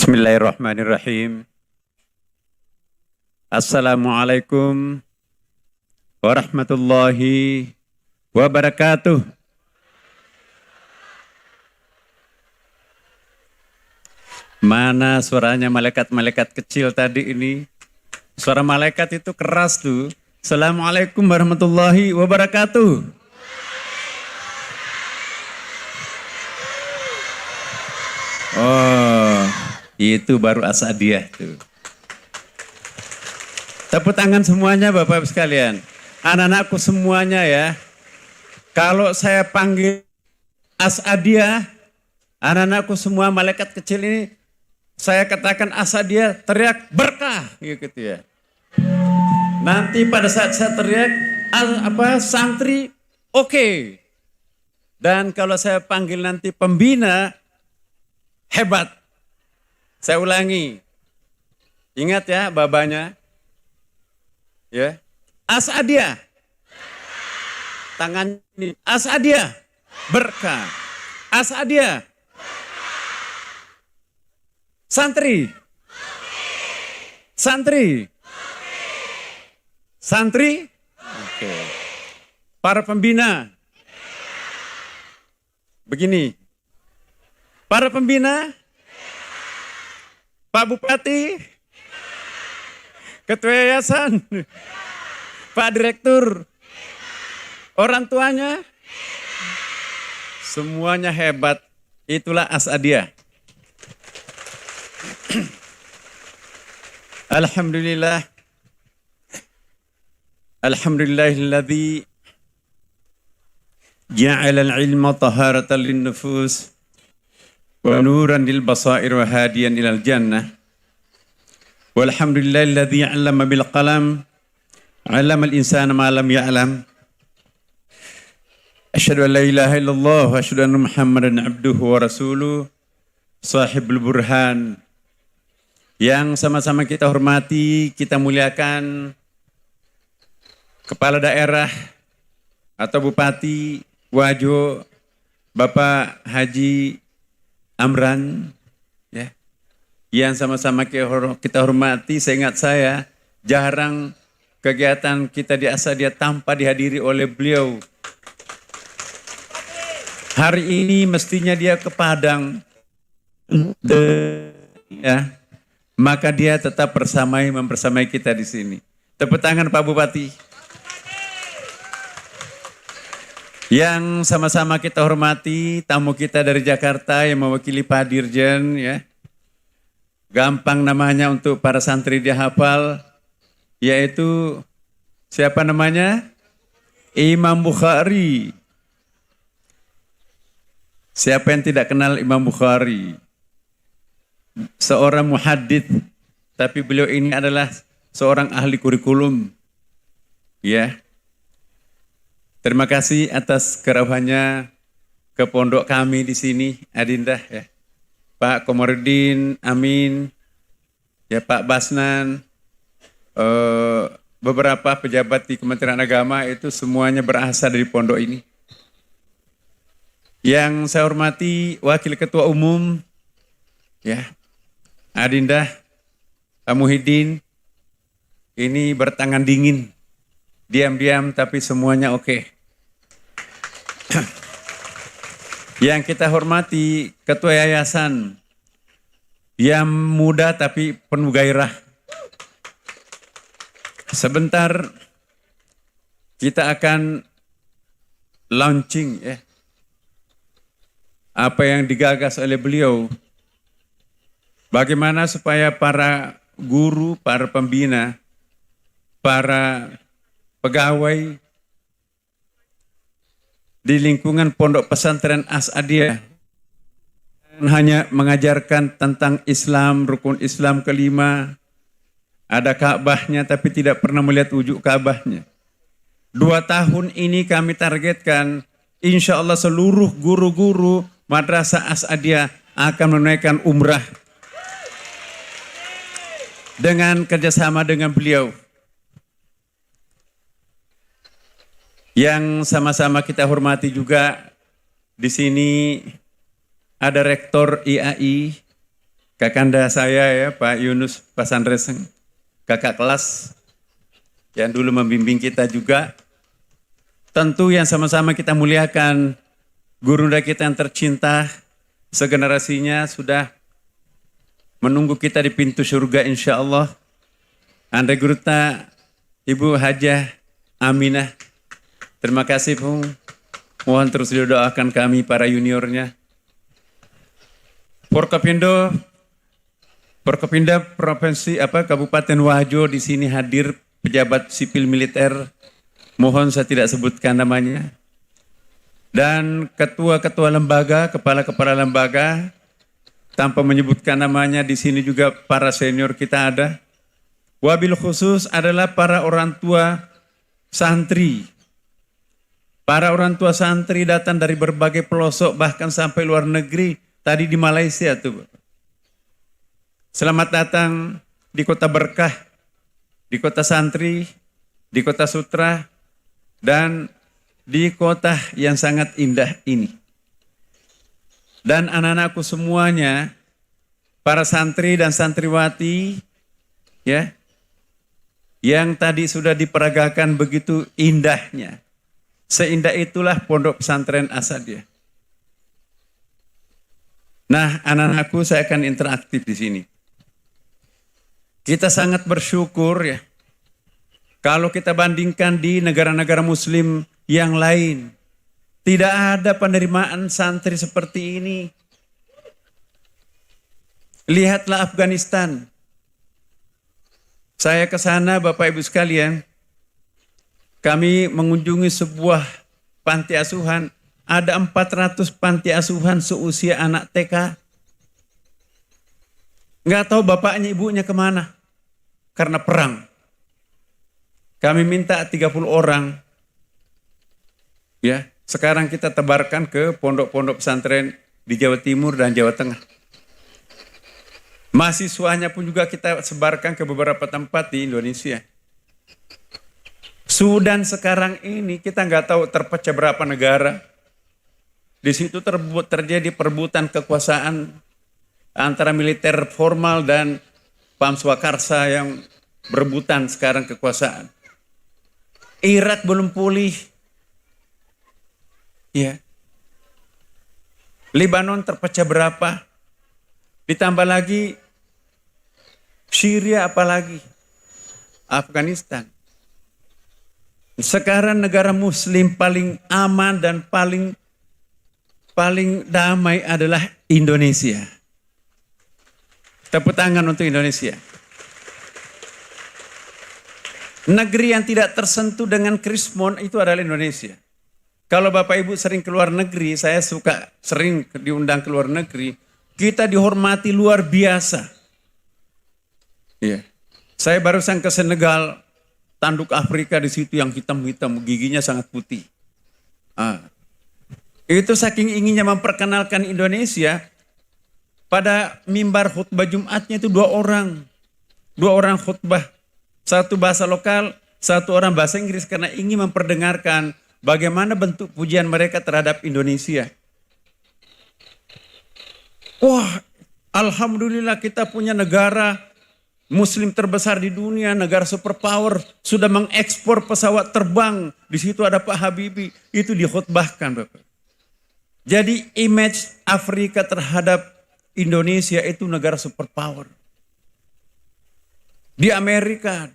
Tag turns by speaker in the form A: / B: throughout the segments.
A: Bismillahirrahmanirrahim. Assalamualaikum warahmatullahi wabarakatuh. Mana suaranya malaikat-malaikat kecil tadi ini? Suara malaikat itu keras tuh. Assalamualaikum warahmatullahi wabarakatuh. Oh, itu baru Asadiah tuh. Tepuk tangan semuanya Bapak Ibu sekalian. Anak-anakku semuanya ya. Kalau saya panggil Asadiah, anak-anakku semua malaikat kecil ini, saya katakan Asadiah, teriak berkah gitu ya. Nanti pada saat saya teriak santri, oke. Dan kalau saya panggil nanti pembina, hebat. Saya ulangi. Ingat ya babanya. Ya. Asadiah. Tangan ini. Asadiah. Berkah. Asadiah. Santri. Santri. Santri. Oke. Para pembina. Begini. Para pembina, Pak Bupati, Ketua Yayasan, Pak Direktur, orang tuanya, semuanya hebat. Itulah Asadiah. Alhamdulillah. Alhamdulillahilladzi ja'ala al-ilma taharatan lin-nufus wa nuran lil basair wa hadiyan ilal jannah. Walhamdulillahilladzi 'allama bil qalam 'allama al insana ma lam ya'lam. Asyhadu an la ilaha illallah wa asyhadu anna Muhammadan 'abduhu wa rasuluh sahibul burhan. Yang sama-sama kita hormati, kita muliakan Kepala Daerah atau Bupati Wajo Bapak Haji Amran, ya, yang sama-sama kita hormati. Seingat saya, jarang kegiatan kita di Asadiah tanpa dihadiri oleh beliau. Hari ini mestinya dia ke Padang, ya, maka dia tetap mempersamai kita di sini. Tepuk tangan Pak Bupati. Yang sama-sama kita hormati, tamu kita dari Jakarta yang mewakili Pak Dirjen, ya. Gampang namanya untuk para santri dia hafal, yaitu siapa namanya? Imam Bukhari. Siapa yang tidak kenal Imam Bukhari? Seorang muhadits, tapi beliau ini adalah seorang ahli kurikulum, ya. Terima kasih atas kerawahannya ke pondok kami di sini, Adinda, ya. Pak Komarudin, Amin, ya Pak Basnan, beberapa pejabat di Kementerian Agama itu semuanya berasal dari pondok ini. Yang saya hormati Wakil Ketua Umum, ya Adinda, Pak Muhyiddin, ini bertangan dingin, diam-diam tapi semuanya oke. Yang kita hormati Ketua Yayasan, yang muda tapi penuh gairah. Sebentar kita akan launching, ya, apa yang digagas oleh beliau. Bagaimana supaya para guru, para pembina, para pegawai di lingkungan Pondok Pesantren Asadiah hanya mengajarkan tentang Islam, rukun Islam kelima, ada Ka'bahnya tapi tidak pernah melihat wujud Ka'bahnya. 2 tahun ini kami targetkan, insya Allah seluruh guru-guru Madrasah Asadiah akan menunaikan umrah dengan kerjasama dengan beliau. Yang sama-sama kita hormati juga di sini ada Rektor IAI kakanda saya ya, Pak Yunus Pasandreseng, kakak kelas yang dulu membimbing kita juga. Tentu yang sama-sama kita muliakan, gurunda kita yang tercinta, segenerasinya sudah menunggu kita di pintu surga insya Allah. Andre Guruta, Ibu Hajah Aminah, terima kasih Pung. Mohon terus didoakan kami para juniornya. Forkopimda Provinsi Kabupaten Wajo di sini hadir pejabat sipil militer. Mohon saya tidak sebutkan namanya. Dan ketua-ketua lembaga, kepala-kepala lembaga, tanpa menyebutkan namanya, di sini juga para senior kita ada. Wabil khusus adalah para orang tua santri. Para orang tua santri datang dari berbagai pelosok, bahkan sampai luar negeri. Tadi di Malaysia tuh. Selamat datang di kota berkah, di kota santri, di kota sutra, dan di kota yang sangat indah ini. Dan anak-anakku semuanya, para santri dan santriwati, ya, yang tadi sudah diperagakan begitu indahnya. Seindah itulah Pondok Pesantren As-Sadyah. Nah, anak-anakku, saya akan interaktif di sini. Kita sangat bersyukur ya, kalau kita bandingkan di negara-negara muslim yang lain, tidak ada penerimaan santri seperti ini. Lihatlah Afghanistan. Saya ke sana Bapak Ibu sekalian, kami mengunjungi sebuah panti asuhan, ada 400 panti asuhan seusia anak TK. Nggak tahu bapaknya ibunya kemana, karena perang. Kami minta 30 orang, ya, sekarang kita tebarkan ke pondok-pondok pesantren di Jawa Timur dan Jawa Tengah. Mahasiswanya pun juga kita sebarkan ke beberapa tempat di Indonesia. Sudan sekarang ini kita nggak tahu terpecah berapa negara. Di situ terjadi perebutan kekuasaan antara militer formal dan Pam Swakarsa yang berebutan sekarang kekuasaan. Irak belum pulih. Ya. Lebanon terpecah berapa? Ditambah lagi Syria, apalagi Afghanistan. Sekarang negara muslim paling aman dan paling damai adalah Indonesia. Tepuk tangan untuk Indonesia. Negeri yang tidak tersentuh dengan krismon itu adalah Indonesia. Kalau Bapak Ibu sering keluar negeri, saya suka sering diundang keluar negeri, kita dihormati luar biasa. Iya. Saya barusan ke Senegal, tanduk Afrika di situ yang hitam-hitam, giginya sangat putih. Itu saking inginnya memperkenalkan Indonesia, pada mimbar khutbah Jumatnya itu dua orang khutbah, satu bahasa lokal, satu orang bahasa Inggris, karena ingin memperdengarkan bagaimana bentuk pujian mereka terhadap Indonesia. Wah, alhamdulillah kita punya negara muslim terbesar di dunia, negara superpower, sudah mengekspor pesawat terbang. Di situ ada Pak Habibie, itu dikhutbahkan Bapak. Jadi image Afrika terhadap Indonesia itu negara superpower. Di Amerika,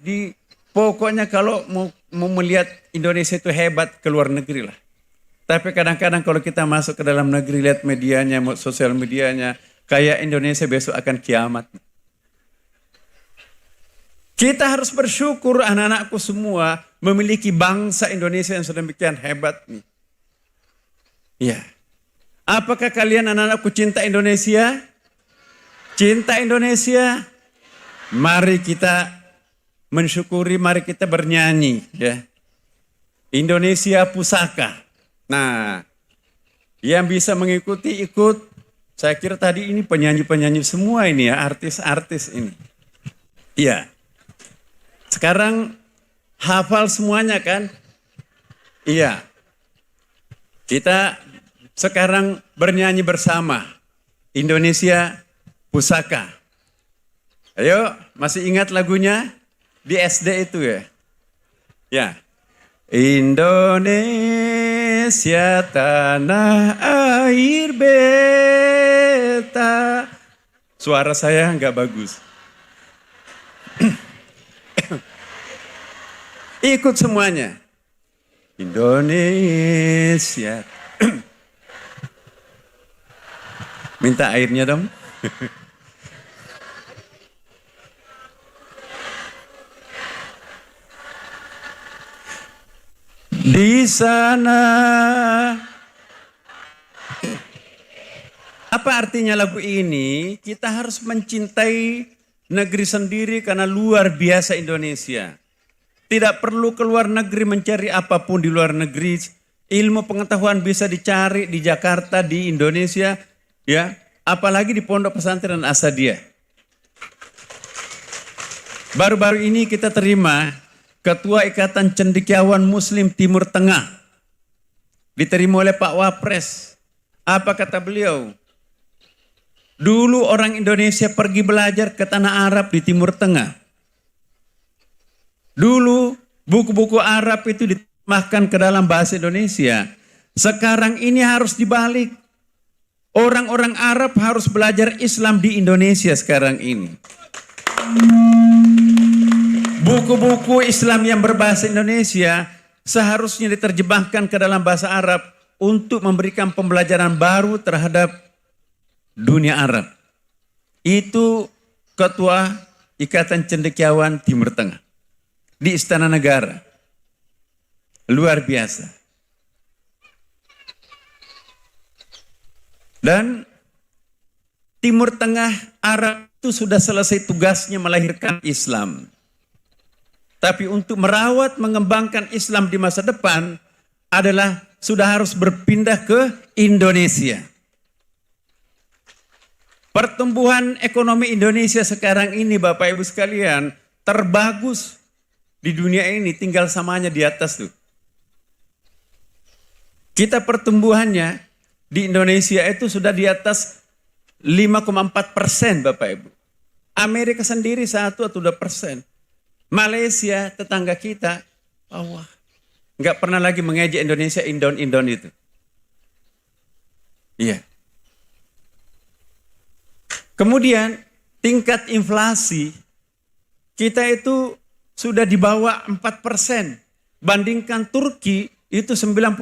A: pokoknya kalau mau melihat Indonesia itu hebat, ke luar negeri lah. Tapi kadang-kadang kalau kita masuk ke dalam negeri, lihat medianya, sosial medianya, kayak Indonesia besok akan kiamat. Kita harus bersyukur anak-anakku semua memiliki bangsa Indonesia yang sedemikian hebat nih. Ya. Apakah kalian anak-anakku cinta Indonesia? Cinta Indonesia? Mari kita mensyukuri, mari kita bernyanyi ya. Indonesia Pusaka. Nah, yang bisa mengikuti ikut. Saya kira tadi ini penyanyi-penyanyi semua ini ya, artis-artis ini. Iya. Sekarang hafal semuanya kan? Iya. Kita sekarang bernyanyi bersama. Indonesia Pusaka. Ayo, masih ingat lagunya? Di SD itu ya? Ya. Indonesia tanah air beta. Suara saya nggak bagus. Ikut semuanya. Indonesia. Minta airnya dong. Di sana. Apa artinya lagu ini? Kita harus mencintai negeri sendiri karena luar biasa Indonesia. Tidak perlu keluar negeri mencari apapun di luar negeri. Ilmu pengetahuan bisa dicari di Jakarta, di Indonesia, ya. Apalagi di Pondok Pesantren As-Sadyah. Baru-baru ini kita terima Ketua Ikatan Cendekiawan Muslim Timur Tengah. Diterima oleh Pak Wapres. Apa kata beliau? Dulu orang Indonesia pergi belajar ke tanah Arab di Timur Tengah. Dulu buku-buku Arab itu diterjemahkan ke dalam bahasa Indonesia. Sekarang ini harus dibalik. Orang-orang Arab harus belajar Islam di Indonesia sekarang ini. Buku-buku Islam yang berbahasa Indonesia seharusnya diterjemahkan ke dalam bahasa Arab untuk memberikan pembelajaran baru terhadap dunia Arab. Itu Ketua Ikatan Cendekiawan Timur Tengah di Istana Negara. Luar biasa. Dan Timur Tengah Arab itu sudah selesai tugasnya melahirkan Islam. Tapi untuk merawat, mengembangkan Islam di masa depan adalah sudah harus berpindah ke Indonesia. Pertumbuhan ekonomi Indonesia sekarang ini Bapak Ibu sekalian terbagus di dunia ini, tinggal samanya di atas tuh. Kita pertumbuhannya di Indonesia itu sudah di atas 5,4% Bapak Ibu. Amerika sendiri 1 atau 2%. Malaysia tetangga kita, wah, nggak pernah lagi mengejek Indonesia indon-indon itu. Iya. Kemudian tingkat inflasi kita itu sudah di bawah 4%. Bandingkan Turki itu 95%.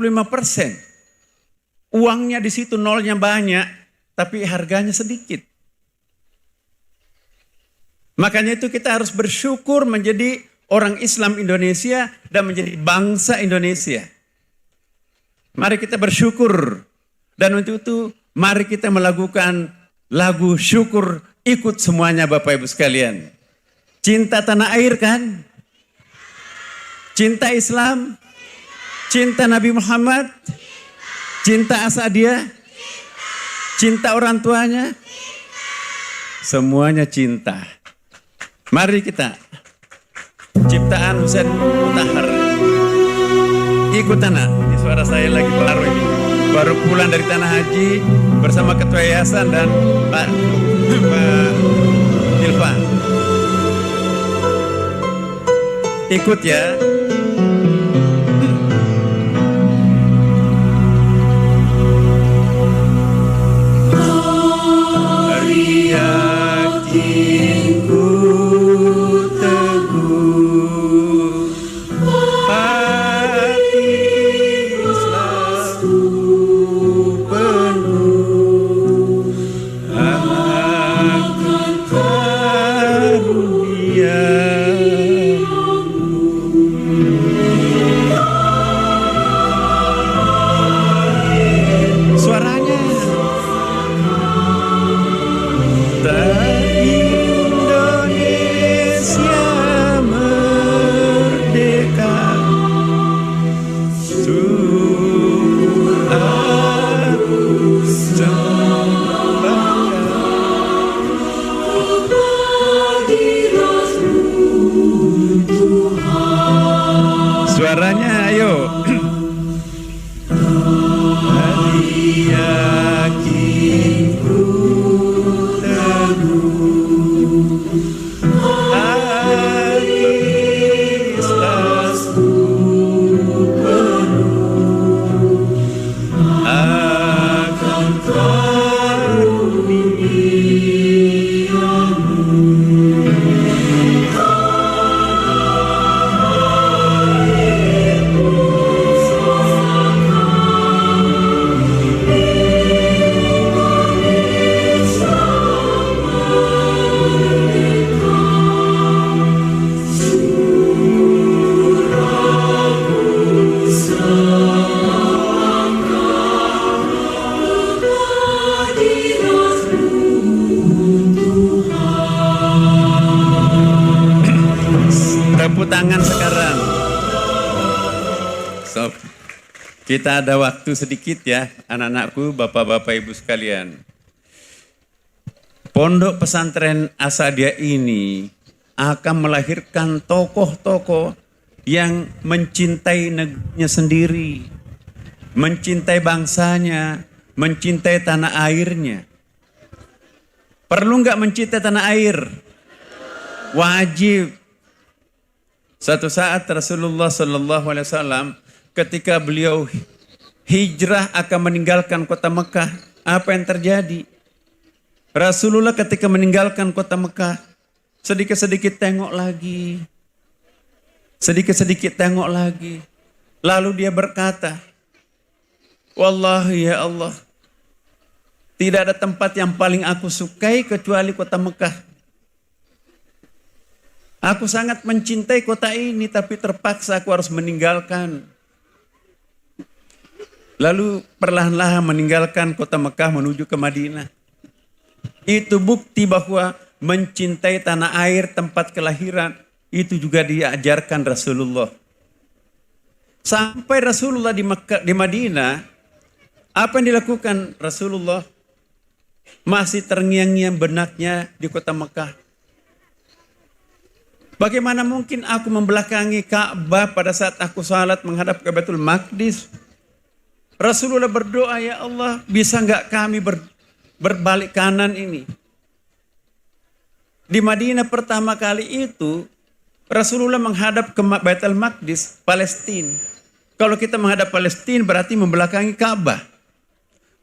A: Uangnya di situ nolnya banyak, tapi harganya sedikit. Makanya itu kita harus bersyukur menjadi orang Islam Indonesia dan menjadi bangsa Indonesia. Mari kita bersyukur. Dan untuk itu mari kita melakukan lagu syukur, ikut semuanya Bapak Ibu sekalian. Cinta tanah air kan? Cinta Islam? Cinta Nabi Muhammad? Cinta As-Sadyah? Cinta orang tuanya? Semuanya cinta. Mari kita ciptaan Husain Mutahar. Ikut anak, ini suara saya lagi baru ini. Baru pulang dari Tanah Haji bersama Ketua Yayasan dan Pak Ilfa. Ikut ya. Hari yakinku teguh, hati ikhlasku penuh akan karunia. Suaranya Indonesia merdeka, sungguh aku bangga. Suaranya ayo. Hari yakinku teguh, Tepuk tangan sekarang. So, kita ada waktu sedikit ya, anak-anakku, bapak-bapak, ibu sekalian. Pondok pesantren As-Saadiah ini akan melahirkan tokoh-tokoh yang mencintai negerinya sendiri, mencintai bangsanya, mencintai tanah airnya. Perlu nggak mencintai tanah air? Wajib. Suatu saat Rasulullah Sallallahu Alaihi Wasallam ketika beliau hijrah akan meninggalkan kota Mekah, apa yang terjadi? Rasulullah ketika meninggalkan kota Mekah, sedikit-sedikit tengok lagi. Sedikit-sedikit tengok lagi. Lalu dia berkata, Wallahi ya Allah, tidak ada tempat yang paling aku sukai kecuali kota Mekah. Aku sangat mencintai kota ini, tapi terpaksa aku harus meninggalkan. Lalu perlahan-lahan meninggalkan kota Mekah menuju ke Madinah. Itu bukti bahwa mencintai tanah air tempat kelahiran itu juga diajarkan Rasulullah. Sampai Rasulullah di Madinah, apa yang dilakukan Rasulullah? Masih terngiang-ngiang benaknya di kota Mekah. Bagaimana mungkin aku membelakangi Ka'bah pada saat aku salat menghadap ke Baitul Maqdis? Rasulullah berdoa, ya Allah, bisa enggak kami berbalik kanan ini? Di Madinah pertama kali itu, Rasulullah menghadap ke Baitul Maqdis, Palestina. Kalau kita menghadap Palestina berarti membelakangi Ka'bah.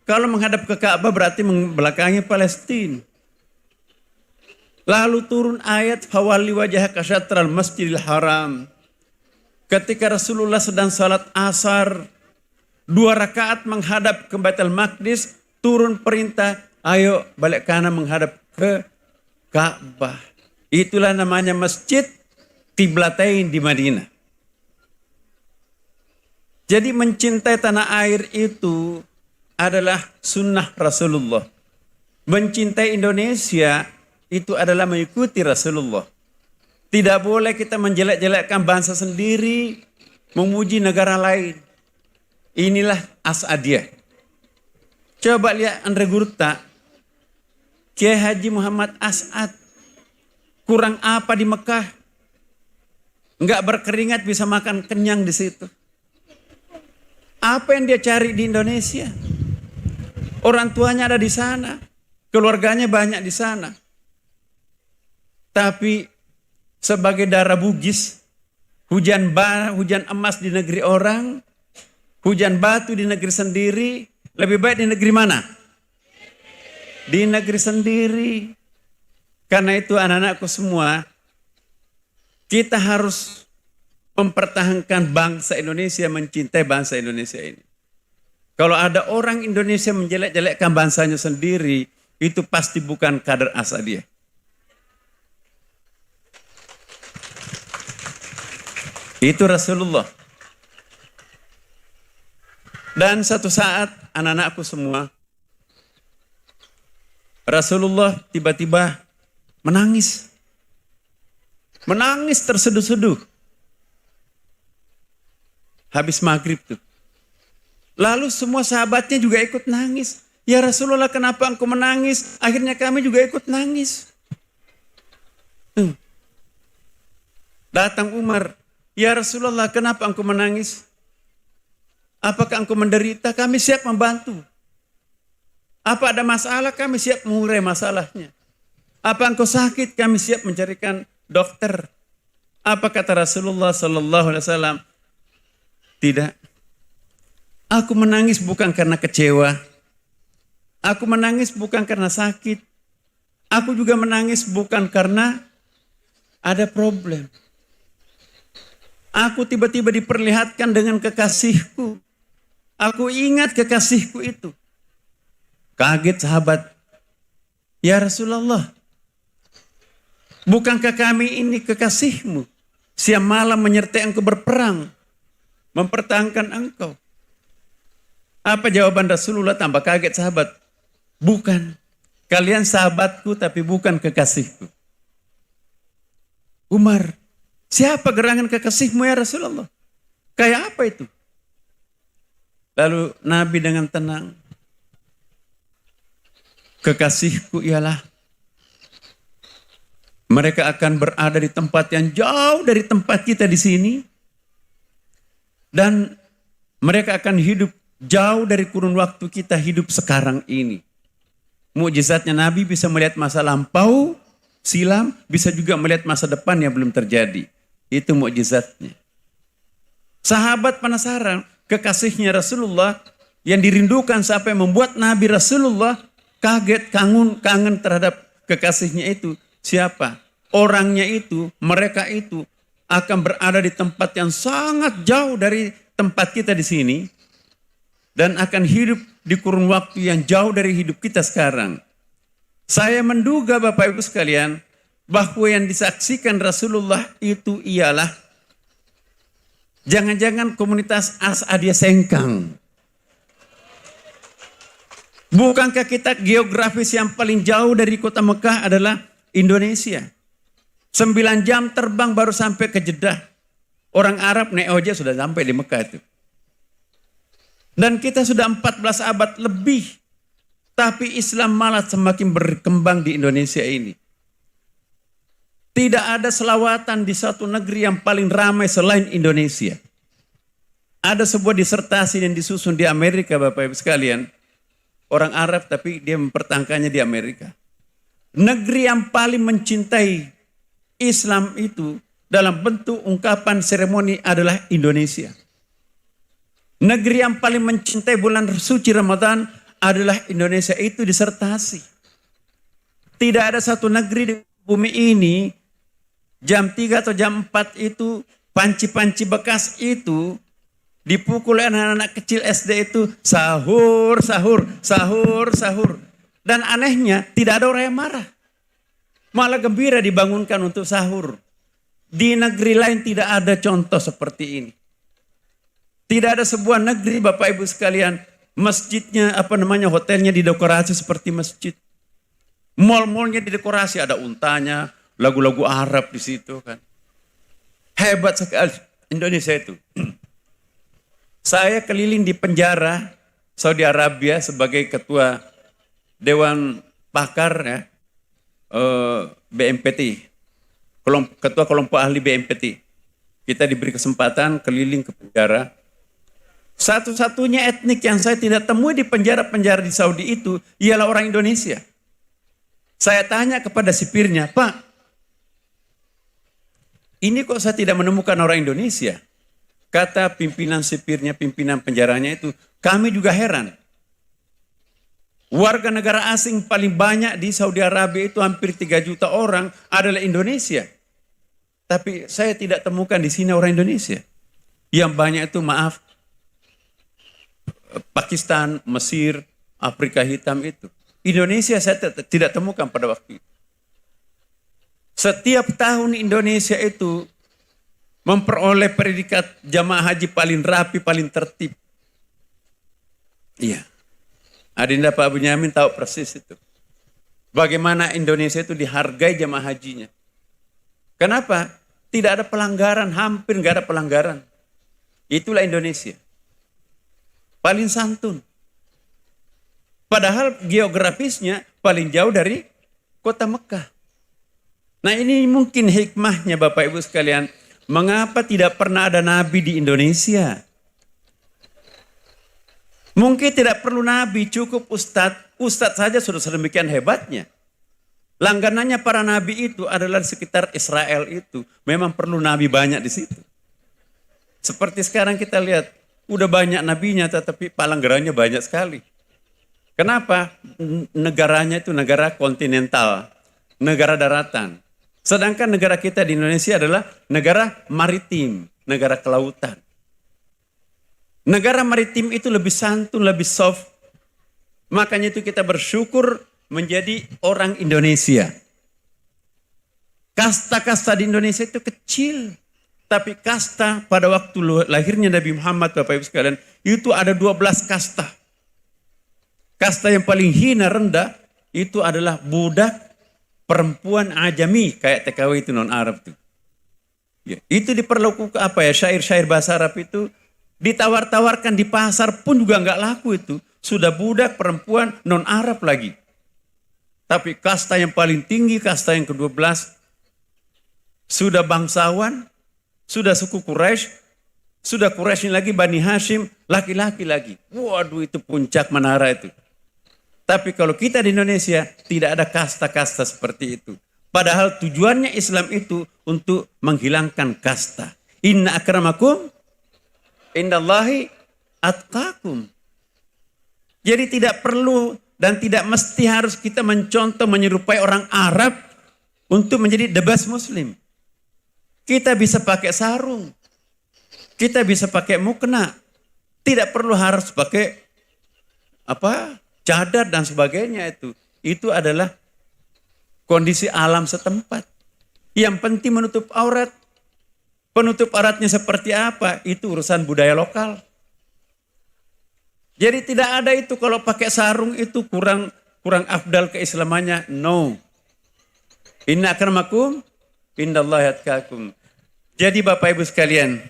A: Kalau menghadap ke Ka'bah berarti membelakangi Palestina. Lalu turun ayat fawalli wajhaka syatral masjidil haram. Ketika Rasulullah sedang salat asar, 2 rakaat menghadap ke Baitul Maqdis, turun perintah, ayo balik kanan menghadap ke Ka'bah. Itulah namanya masjid Qiblatain di Madinah. Jadi mencintai tanah air itu adalah sunnah Rasulullah. Mencintai Indonesia itu adalah mengikuti Rasulullah. Tidak boleh kita menjelek-jelekkan bangsa sendiri, memuji negara lain. Inilah As-Saadiah. Coba lihat Andre Gurta, Kiai Haji Muhammad As'ad. Kurang apa di Mekah? Enggak berkeringat bisa makan kenyang di situ. Apa yang dia cari di Indonesia? Orang tuanya ada di sana, keluarganya banyak di sana. Tapi sebagai darah Bugis, hujan emas di negeri orang, hujan batu di negeri sendiri, lebih baik di negeri mana? Di negeri sendiri. Karena itu anak-anakku semua, kita harus mempertahankan bangsa Indonesia, mencintai bangsa Indonesia ini. Kalau ada orang Indonesia menjelek-jelekkan bangsanya sendiri, itu pasti bukan kader As-Saadiah. Itu Rasulullah. Dan satu saat anak-anakku semua, Rasulullah tiba-tiba menangis. Menangis terseduh-seduh. Habis maghrib tuh. Lalu semua sahabatnya juga ikut nangis. Ya Rasulullah, kenapa engkau menangis? Akhirnya kami juga ikut nangis. Datang Umar. Ya Rasulullah, kenapa engkau menangis? Apakah engkau menderita? Kami siap membantu. Apa ada masalah? Kami siap mengurai masalahnya. Apa engkau sakit? Kami siap mencarikan dokter. Apa kata Rasulullah Sallallahu Alaihi Wasallam? Tidak. Aku menangis bukan karena kecewa. Aku menangis bukan karena sakit. Aku juga menangis bukan karena ada problem. Aku tiba-tiba diperlihatkan dengan kekasihku. Aku ingat kekasihku itu. Kaget sahabat. Ya Rasulullah, bukankah kami ini kekasihmu? Siang malam menyertai engkau berperang, mempertahankan engkau. Apa jawaban Rasulullah? Tambah kaget sahabat. Bukan. Kalian sahabatku tapi bukan kekasihku. Umar, Siapa gerangan kekasihmu ya Rasulullah? Kayak apa itu? Lalu Nabi dengan tenang, kekasihku ialah mereka akan berada di tempat yang jauh dari tempat kita di sini. Dan mereka akan hidup jauh dari kurun waktu kita hidup sekarang ini. Mukjizatnya Nabi bisa melihat masa lampau, silam, bisa juga melihat masa depan yang belum terjadi. Itu mukjizatnya. Sahabat penasaran, kekasihnya Rasulullah yang dirindukan sampai membuat Nabi Rasulullah kaget, kangen terhadap kekasihnya itu. Siapa? Orangnya itu, mereka itu akan berada di tempat yang sangat jauh dari tempat kita di sini dan akan hidup di kurun waktu yang jauh dari hidup kita sekarang. Saya menduga Bapak Ibu sekalian bahwa yang disaksikan Rasulullah itu ialah jangan-jangan komunitas As'adiyah Sengkang. Bukankah kita geografis yang paling jauh dari kota Mekah adalah Indonesia? 9 jam terbang baru sampai ke Jeddah. Orang Arab naik ojek sudah sampai di Mekah itu. Dan kita sudah 14 abad lebih. Tapi Islam malah semakin berkembang di Indonesia ini. Tidak ada selawatan di satu negeri yang paling ramai selain Indonesia. Ada sebuah disertasi yang disusun di Amerika Bapak Ibu sekalian. Orang Arab tapi dia mempertahankannya di Amerika. Negeri yang paling mencintai Islam itu dalam bentuk ungkapan seremoni adalah Indonesia. Negeri yang paling mencintai bulan suci Ramadan adalah Indonesia. Itu disertasi. Tidak ada satu negeri di bumi ini jam 3 atau jam 4 itu panci-panci bekas itu dipukul anak-anak kecil SD itu sahur, sahur, sahur, sahur. Dan anehnya tidak ada orang yang marah. Malah gembira dibangunkan untuk sahur. Di negeri lain tidak ada contoh seperti ini. Tidak ada sebuah negeri Bapak Ibu sekalian, masjidnya hotelnya didekorasi seperti masjid. Mall-mallnya didekorasi, ada untanya, lagu-lagu Arab di situ kan. Hebat sekali Indonesia itu. Saya keliling di penjara Saudi Arabia sebagai ketua Dewan Pakar ya, BMPT, ketua kelompok ahli BMPT. Kita diberi kesempatan keliling ke penjara. Satu-satunya etnik yang saya tidak temui di penjara-penjara di Saudi itu ialah orang Indonesia. Saya tanya kepada sipirnya, Pak, ini kok saya tidak menemukan orang Indonesia? Kata pimpinan sipirnya, pimpinan penjaranya itu, kami juga heran. Warga negara asing paling banyak di Saudi Arabia itu hampir 3 juta orang adalah Indonesia. Tapi saya tidak temukan di sini orang Indonesia. Yang banyak itu maaf, Pakistan, Mesir, Afrika Hitam itu. Indonesia saya tidak temukan pada waktu itu. Setiap tahun Indonesia itu memperoleh predikat jamaah haji paling rapi, paling tertib. Iya. Adinda Pak Bunyamin tahu persis itu. Bagaimana Indonesia itu dihargai jamaah hajinya. Kenapa? Tidak ada pelanggaran, hampir nggak ada pelanggaran. Itulah Indonesia. Paling santun. Padahal geografisnya paling jauh dari kota Mekah. Nah ini mungkin hikmahnya Bapak Ibu sekalian. Mengapa tidak pernah ada nabi di Indonesia? Mungkin tidak perlu nabi, cukup ustadz. Ustadz saja sudah sedemikian hebatnya. Langganannya para nabi itu adalah di sekitar Israel itu. Memang perlu nabi banyak di situ. Seperti sekarang kita lihat, udah banyak nabinya tetapi palanggarannya banyak sekali. Kenapa? Negaranya itu negara kontinental, negara daratan. Sedangkan negara kita di Indonesia adalah negara maritim, negara kelautan. Negara maritim itu lebih santun, lebih soft. Makanya itu kita bersyukur menjadi orang Indonesia. Kasta-kasta di Indonesia itu kecil. Tapi kasta pada waktu lahirnya Nabi Muhammad Bapak Ibu sekalian, itu ada 12 kasta. Kasta yang paling hina rendah itu adalah budak perempuan ajami kayak TKW itu non Arab itu. Ya, itu diperlakukan apa ya, syair-syair bahasa Arab itu ditawar-tawarkan di pasar pun juga nggak laku itu. Sudah budak perempuan non Arab lagi. Tapi kasta yang paling tinggi, kasta yang ke-12, sudah bangsawan, sudah suku Quraisy, sudah Quraisy lagi Bani Hashim, laki-laki lagi. Waduh, itu puncak menara itu. Tapi kalau kita di Indonesia tidak ada kasta-kasta seperti itu. Padahal tujuannya Islam itu untuk menghilangkan kasta. Inna akramakum indallahi atqakum. Jadi tidak perlu dan tidak mesti harus kita mencontoh menyerupai orang Arab untuk menjadi the best Muslim. Kita bisa pakai sarung. Kita bisa pakai mukena. Tidak perlu harus pakai cadar dan sebagainya itu. Itu adalah kondisi alam setempat. Yang penting menutup aurat. Penutup auratnya seperti apa? Itu urusan budaya lokal. Jadi tidak ada itu kalau pakai sarung itu kurang afdal keislamannya. No. Inna akramakum indallahi atqakum. Jadi Bapak Ibu sekalian,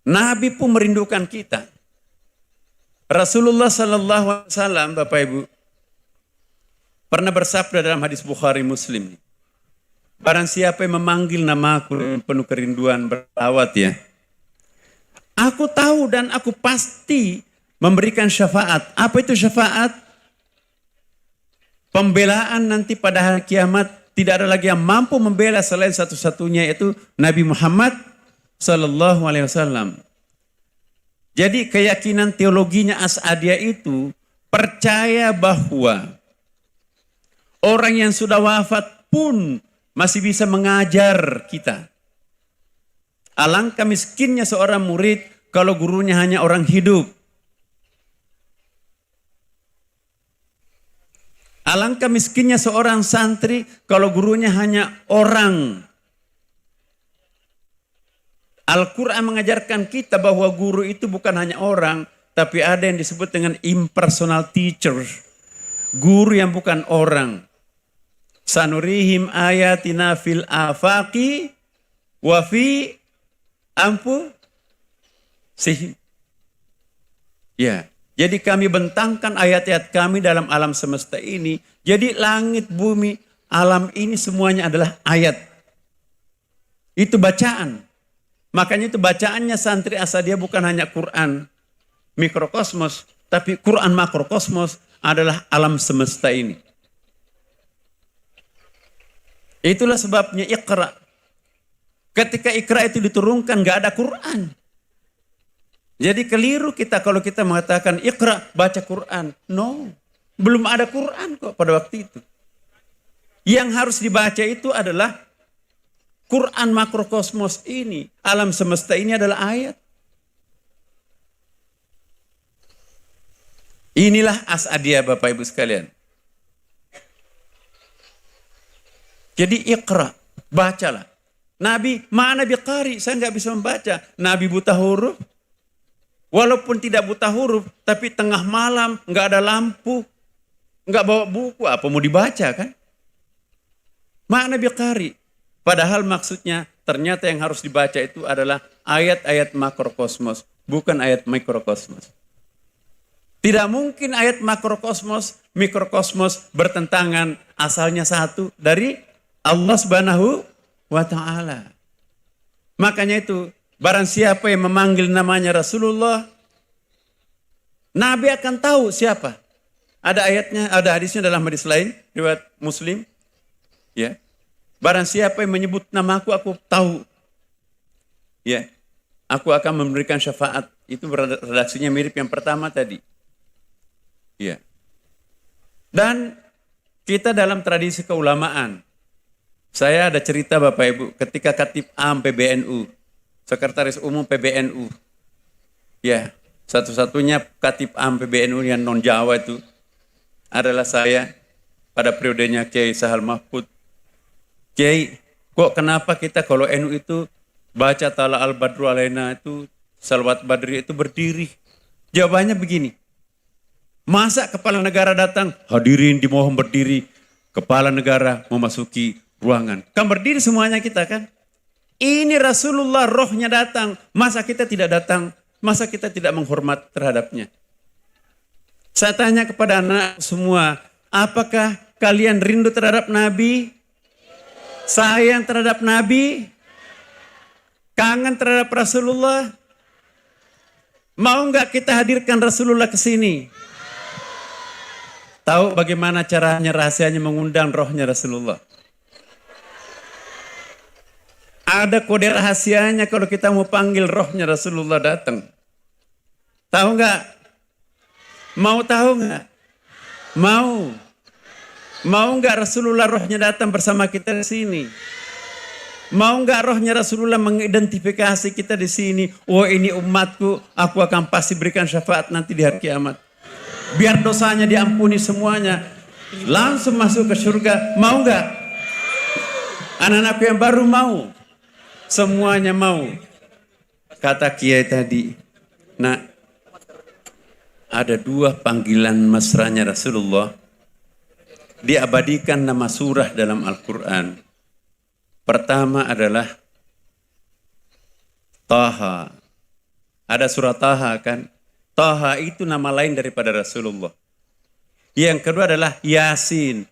A: Nabi pun merindukan kita. Rasulullah sallallahu alaihi wasallam, Bapak Ibu, pernah bersabda dalam hadis Bukhari Muslim. Barang siapa yang memanggil namaku dengan penuh kerinduan bertawat ya. Aku tahu dan aku pasti memberikan syafaat. Apa itu syafaat? Pembelaan nanti pada hari kiamat. Tidak ada lagi yang mampu membela selain satu-satunya, yaitu Nabi Muhammad sallallahu alaihi wasallam. Jadi keyakinan teologinya As'adiyah itu percaya bahwa orang yang sudah wafat pun masih bisa mengajar kita. Alangkah miskinnya seorang murid kalau gurunya hanya orang hidup. Alangkah miskinnya seorang santri kalau gurunya hanya orang. Al-Quran mengajarkan kita bahwa guru itu bukan hanya orang, tapi ada yang disebut dengan impersonal teacher. Guru yang bukan orang. Sanurihim ayatina fil afaqi wa fi sih. Ya, jadi kami bentangkan ayat-ayat kami dalam alam semesta ini. Jadi langit, bumi, alam ini semuanya adalah ayat. Itu bacaan. Makanya itu bacaannya santri As'adiyah bukan hanya Quran mikrokosmos, tapi Quran makrokosmos adalah alam semesta ini. Itulah sebabnya Iqra. Ketika Iqra itu diturunkan gak ada Quran. Jadi keliru kita kalau kita mengatakan Iqra baca Quran. No, belum ada Quran kok pada waktu itu. Yang harus dibaca itu adalah Quran makrokosmos ini. Alam semesta ini adalah ayat. Inilah As'adiyah Bapak Ibu sekalian. Jadi Iqra, bacalah. Nabi, mana Nabi qari, saya nggak bisa membaca. Nabi buta huruf. Walaupun tidak buta huruf, tapi tengah malam, nggak ada lampu, nggak bawa buku, apa mau dibaca kan? Mana Nabi qari. Padahal maksudnya ternyata yang harus dibaca itu adalah ayat-ayat makrokosmos, bukan ayat mikrokosmos. Tidak mungkin ayat makrokosmos, mikrokosmos bertentangan, asalnya satu dari Allah Subhanahu wa ta'ala. Makanya itu, barang siapa yang memanggil namanya Rasulullah, Nabi akan tahu siapa. Ada ayatnya, ada hadisnya dalam hadis lain, riwayat Muslim. Ya. Barang siapa yang menyebut namaku, aku tahu. Ya. Aku akan memberikan syafaat. Itu redaksinya mirip yang pertama tadi. Ya. Dan kita dalam tradisi keulamaan. Saya ada cerita Bapak Ibu, ketika Khatib Am PBNU, Sekretaris Umum PBNU. Ya, satu-satunya Khatib Am PBNU yang non Jawa itu adalah saya pada periodenya Kiai Sahal Mahfud. Kiai, kok kenapa kita kalau NU itu baca Tala al-Badru alaina itu, salawat badri itu berdiri? Jawabannya begini. Masa kepala negara datang, hadirin dimohon berdiri. Kepala negara memasuki ruangan. Kan berdiri semuanya kita kan? Ini Rasulullah, rohnya datang. Masa kita tidak datang? Masa kita tidak menghormat terhadapnya? Saya tanya kepada anak semua, apakah kalian rindu terhadap Nabi? Sayang terhadap Nabi? Kangen terhadap Rasulullah? Mau nggak kita hadirkan Rasulullah ke sini? Tahu bagaimana caranya, rahasianya mengundang rohnya Rasulullah? Ada kode rahasianya kalau kita mau panggil rohnya Rasulullah datang. Tahu nggak? Mau tahu nggak? Mau. Mau nggak Rasulullah rohnya datang bersama kita di sini? Mau nggak rohnya Rasulullah mengidentifikasi kita di sini? Oh, ini umatku, aku akan pasti berikan syafaat nanti di hari kiamat. Biar dosanya diampuni semuanya. Langsung masuk ke surga. Mau nggak? Anak-anakku yang baru mau. Semuanya mau. Kata Kiai tadi, nah, ada 2 panggilan mesranya Rasulullah. Diabadikan nama surah dalam Al-Quran. Pertama adalah Taha. Ada surah Taha kan? Taha itu nama lain daripada Rasulullah. Yang kedua adalah Yasin.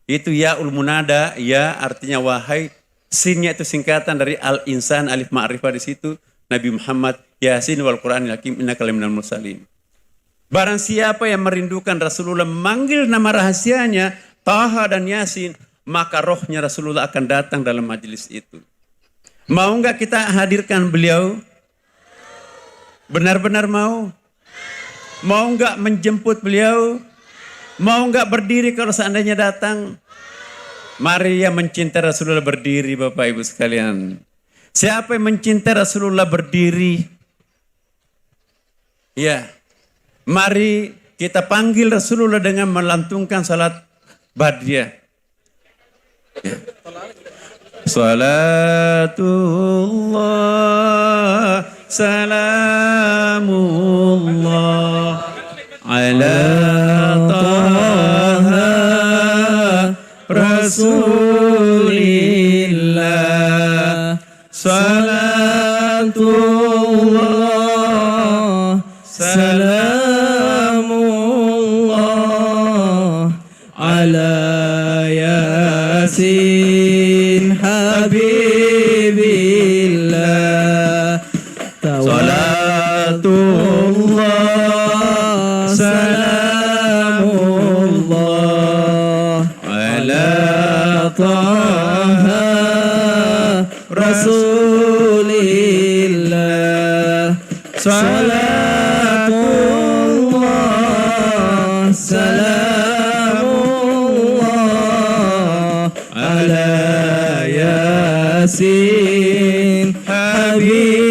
A: Itu Ya'ul Munada, ya artinya wahai. Sinnya itu singkatan dari Al-Insan, alif ma'rifah di situ. Nabi Muhammad, Yasin wal Qur'anil Hakim, innaka laminal mursalin. Barang siapa yang merindukan Rasulullah memanggil nama rahasianya, Taha dan Yasin, maka rohnya Rasulullah akan datang dalam majelis itu. Mau nggak kita hadirkan beliau? Benar-benar mau? Mau nggak menjemput beliau? Mau nggak berdiri kalau seandainya datang? Mari yang mencintai Rasulullah berdiri, Bapak Ibu sekalian. Siapa yang mencintai Rasulullah berdiri? Ya, mari kita panggil Rasulullah dengan melantunkan salat Badriyah. Ya. Salatullah, salamullah, ala taha Rasulillah. Salatullah, salamullah, ala Yasin Habibillah. Salatullah, salamullah, ala taha Rasulillah. Salatullah, salamullah, ala Yasin Habibillah.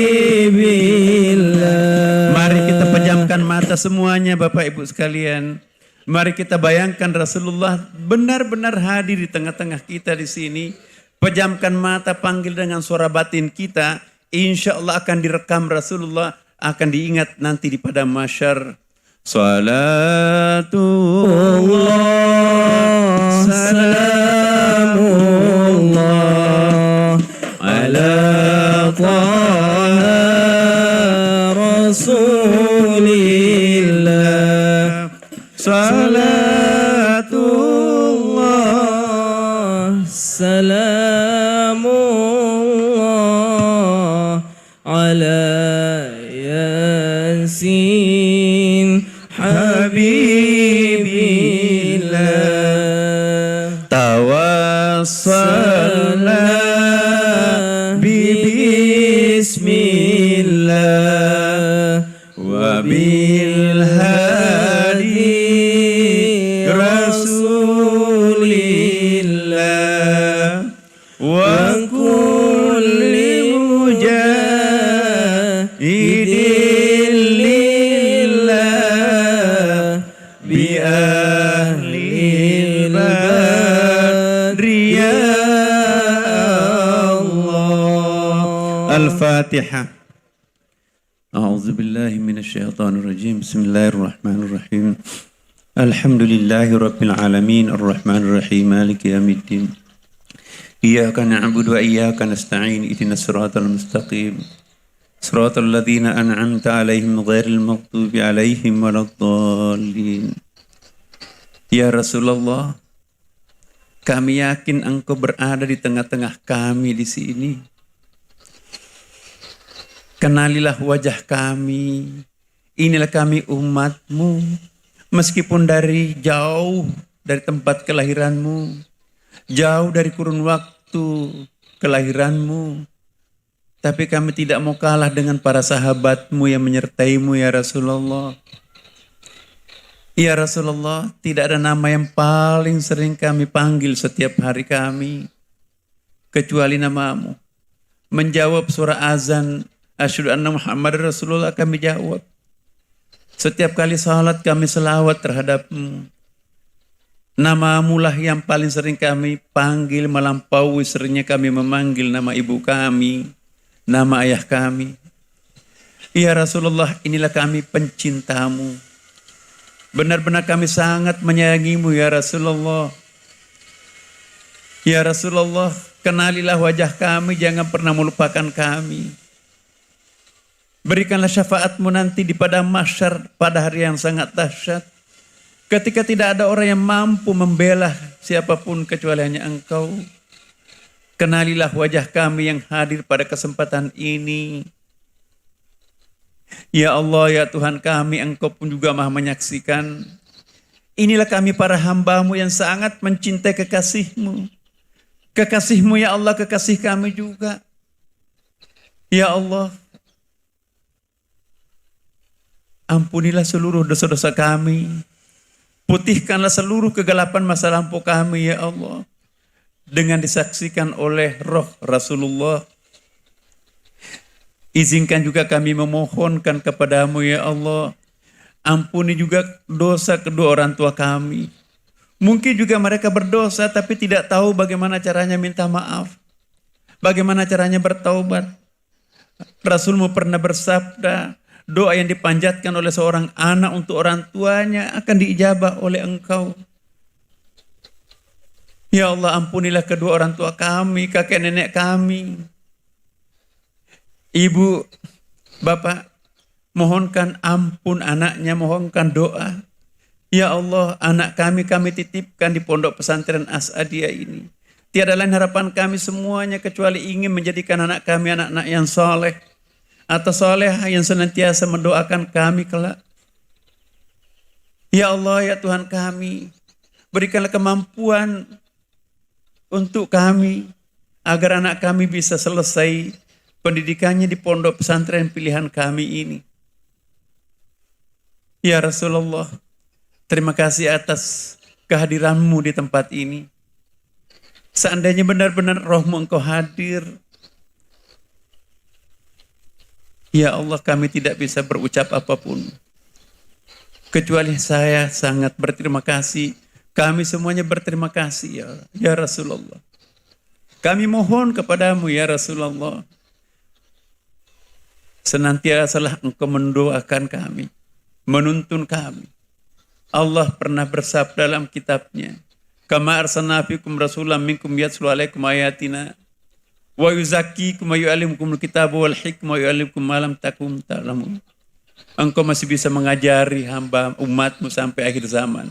A: Mari kita pejamkan mata semuanya, Bapak Ibu sekalian. Mari kita bayangkan Rasulullah benar-benar hadir di tengah-tengah kita di sini. Pejamkan mata, panggil dengan suara batin kita. Insya Allah akan direkam Rasulullah, akan diingat nanti di padang mahsyar. Salatullah, salamullah, ala taha Rasulillah. Salatullah, salamullah, ala Yasin Habibillah. Tawassalna bismillah wa bil hadi Rasulillah wa kulli mujahidin lillah bi ahlil badri ya Allah. Al-Fatihah. A'udzu billahi minasyaitonir rajim. Bismillahirrahmanirrahim. Alhamdulillahi rabbil alamin arrahmanir rahim maliki yaumiddin. إياك نعبد وإياك نستعين اهدنا الصراط المستقيم صراط الذين أنعمت عليهم غير المغضوب عليهم ولا الضالين. Ya Rasulullah, kami yakin Engkau berada di tengah-tengah kami di sini. Kenalilah wajah kami. Inilah kami umat-Mu. Meskipun dari jauh dari tempat kelahiran-Mu, jauh dari kurun waktu kelahiran-Mu, tapi kami tidak mau kalah dengan para sahabat-Mu yang menyertai-Mu ya Rasulullah. Ya Rasulullah, tidak ada nama yang paling sering kami panggil setiap hari kami kecuali nama-Mu. Menjawab surah azan, asyhadu anna Muhammad Rasulullah, kami jawab. Setiap kali salat kami selawat terhadap-Mu. Nama-Mu lah yang paling sering kami panggil, melampaui seringnya kami memanggil nama ibu kami, nama ayah kami. Ya Rasulullah, inilah kami pencinta-Mu. Benar-benar kami sangat menyayangi-Mu ya Rasulullah. Ya Rasulullah, kenalilah wajah kami, jangan pernah melupakan kami. Berikanlah syafaat-Mu nanti di padang mahsyar pada hari yang sangat dahsyat. Ketika tidak ada orang yang mampu membela siapapun kecuali hanya Engkau. Kenalilah wajah kami yang hadir pada kesempatan ini. Ya Allah, ya Tuhan kami, Engkau pun juga maha menyaksikan. Inilah kami para hamba-Mu yang sangat mencintai kekasih-Mu. Kekasih-Mu ya Allah, kekasih kami juga. Ya Allah, ampunilah seluruh dosa-dosa kami. Putihkanlah seluruh kegelapan masa lampau kami ya Allah. Dengan disaksikan oleh roh Rasulullah. Izinkan juga kami memohonkan kepadamu ya Allah. Ampuni juga dosa kedua orang tua kami. Mungkin juga mereka berdosa tapi tidak tahu bagaimana caranya minta maaf. Bagaimana caranya bertaubat. Rasulmu pernah bersabda, doa yang dipanjatkan oleh seorang anak untuk orang tuanya akan diijabah oleh Engkau. Ya Allah, ampunilah kedua orang tua kami, kakek nenek kami. Ibu, bapak, mohonkan ampun anaknya, mohonkan doa. Ya Allah, anak kami titipkan di pondok pesantren As-Adiyah ini. Tiada lain harapan kami semuanya kecuali ingin menjadikan anak kami anak-anak yang soleh. Atau solehah yang senantiasa mendoakan kami kelak. Ya Allah, ya Tuhan kami, berikanlah kemampuan untuk kami agar anak kami bisa selesai pendidikannya di pondok pesantren pilihan kami ini. Ya Rasulullah, terima kasih atas kehadiran-Mu di tempat ini. Seandainya benar-benar roh-Mu Engkau hadir, ya Allah, kami tidak bisa berucap apapun. Kecuali saya sangat berterima kasih. Kami semuanya berterima kasih ya Rasulullah. Kami mohon kepadamu ya Rasulullah. Senantiasalah Engkau mendoakan kami, menuntun kami. Allah pernah bersabda dalam kitabnya, Kama arsalna fikum rasulam minkum yatslu alaikum ayatina wa yuzakkikum wa yu'allimukumul kitaba wal hikmah wa yu'allimukum ma lam takum ta'lamun. Engkau masih bisa mengajari hamba umatmu sampai akhir zaman.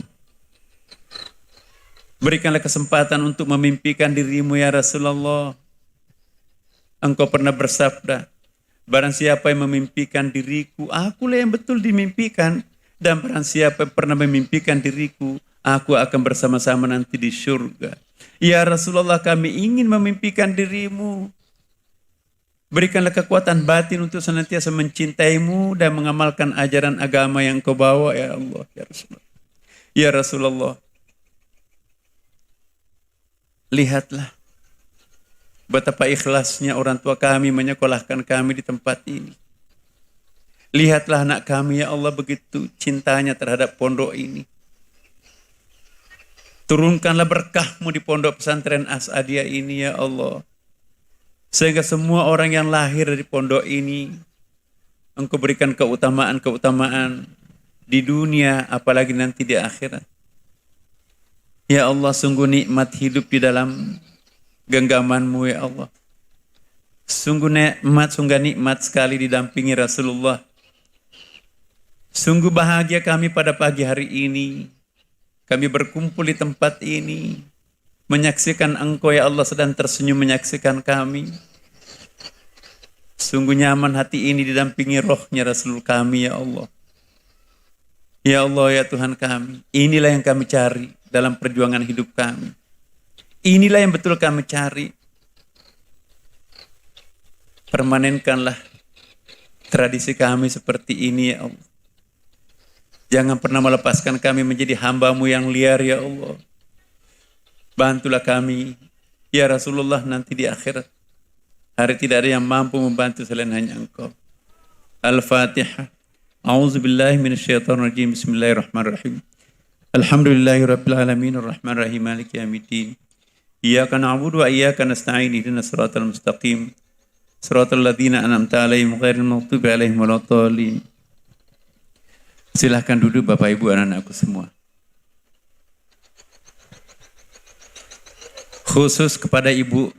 A: Berikanlah kesempatan untuk memimpikan dirimu ya Rasulullah. Engkau pernah bersabda, barang siapa yang memimpikan diriku, akulah yang betul dimimpikan. Dan barang siapa yang pernah memimpikan diriku, aku akan bersama-sama nanti di surga. Ya Rasulullah, kami ingin memimpikan dirimu. Berikanlah kekuatan batin untuk senantiasa mencintaimu dan mengamalkan ajaran agama yang Kau bawa ya Allah, ya Rasulullah. Ya Rasulullah, lihatlah betapa ikhlasnya orang tua kami menyekolahkan kami di tempat ini. Lihatlah anak kami ya Allah, begitu cintanya terhadap pondok ini. Turunkanlah berkah-Mu di pondok pesantren As-Adiyah ini ya Allah. Sehingga semua orang yang lahir dari pondok ini, Engkau berikan keutamaan-keutamaan di dunia, apalagi nanti di akhirat. Ya Allah, sungguh nikmat hidup di dalam genggaman-Mu ya Allah. Sungguh nikmat sekali didampingi Rasulullah. Sungguh bahagia kami pada pagi hari ini. Kami berkumpul di tempat ini, menyaksikan Engkau ya Allah sedang tersenyum menyaksikan kami. Sungguh nyaman hati ini didampingi rohnya Rasul kami ya Allah. Ya Allah ya Tuhan kami, inilah yang kami cari dalam perjuangan hidup kami. Inilah yang betul kami cari. Permanenkanlah tradisi kami seperti ini ya Allah. Jangan pernah melepaskan kami menjadi hamba-Mu yang liar ya Allah. Bantulah kami ya Rasulullah nanti di akhirat. Hari tidak ada yang mampu membantu selain hanya Engkau. Al-Fatihah. A'udzubillahi minasyaitonirrajim. Bismillahirrahmanirrahim. Alhamdulillahirabbil alamin arrahmanir rahim maliki yaumiddin. Iyyaka na'budu wa iyyaka nasta'in ihdinas siratal mustaqim. Siratal ladzina an'amta 'alaihim ghairil maghdubi 'alaihim waladdallin. Silahkan duduk Bapak Ibu anak-anakku semua. Khusus kepada ibu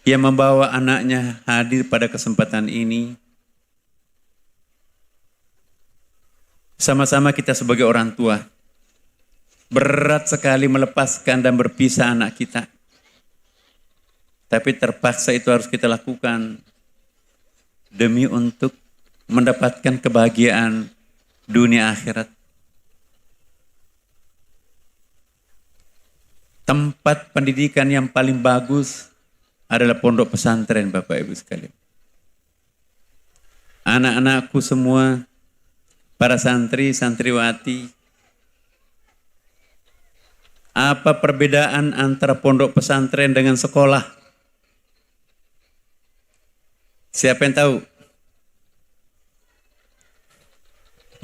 A: yang membawa anaknya hadir pada kesempatan ini. Sama-sama kita sebagai orang tua berat sekali melepaskan dan berpisah anak kita. Tapi terpaksa itu harus kita lakukan demi untuk mendapatkan kebahagiaan dunia akhirat. Tempat pendidikan yang paling bagus adalah pondok pesantren Bapak Ibu sekalian. Anak-anakku semua, para santri, santriwati, apa perbedaan antara pondok pesantren dengan sekolah? Siapa yang tahu?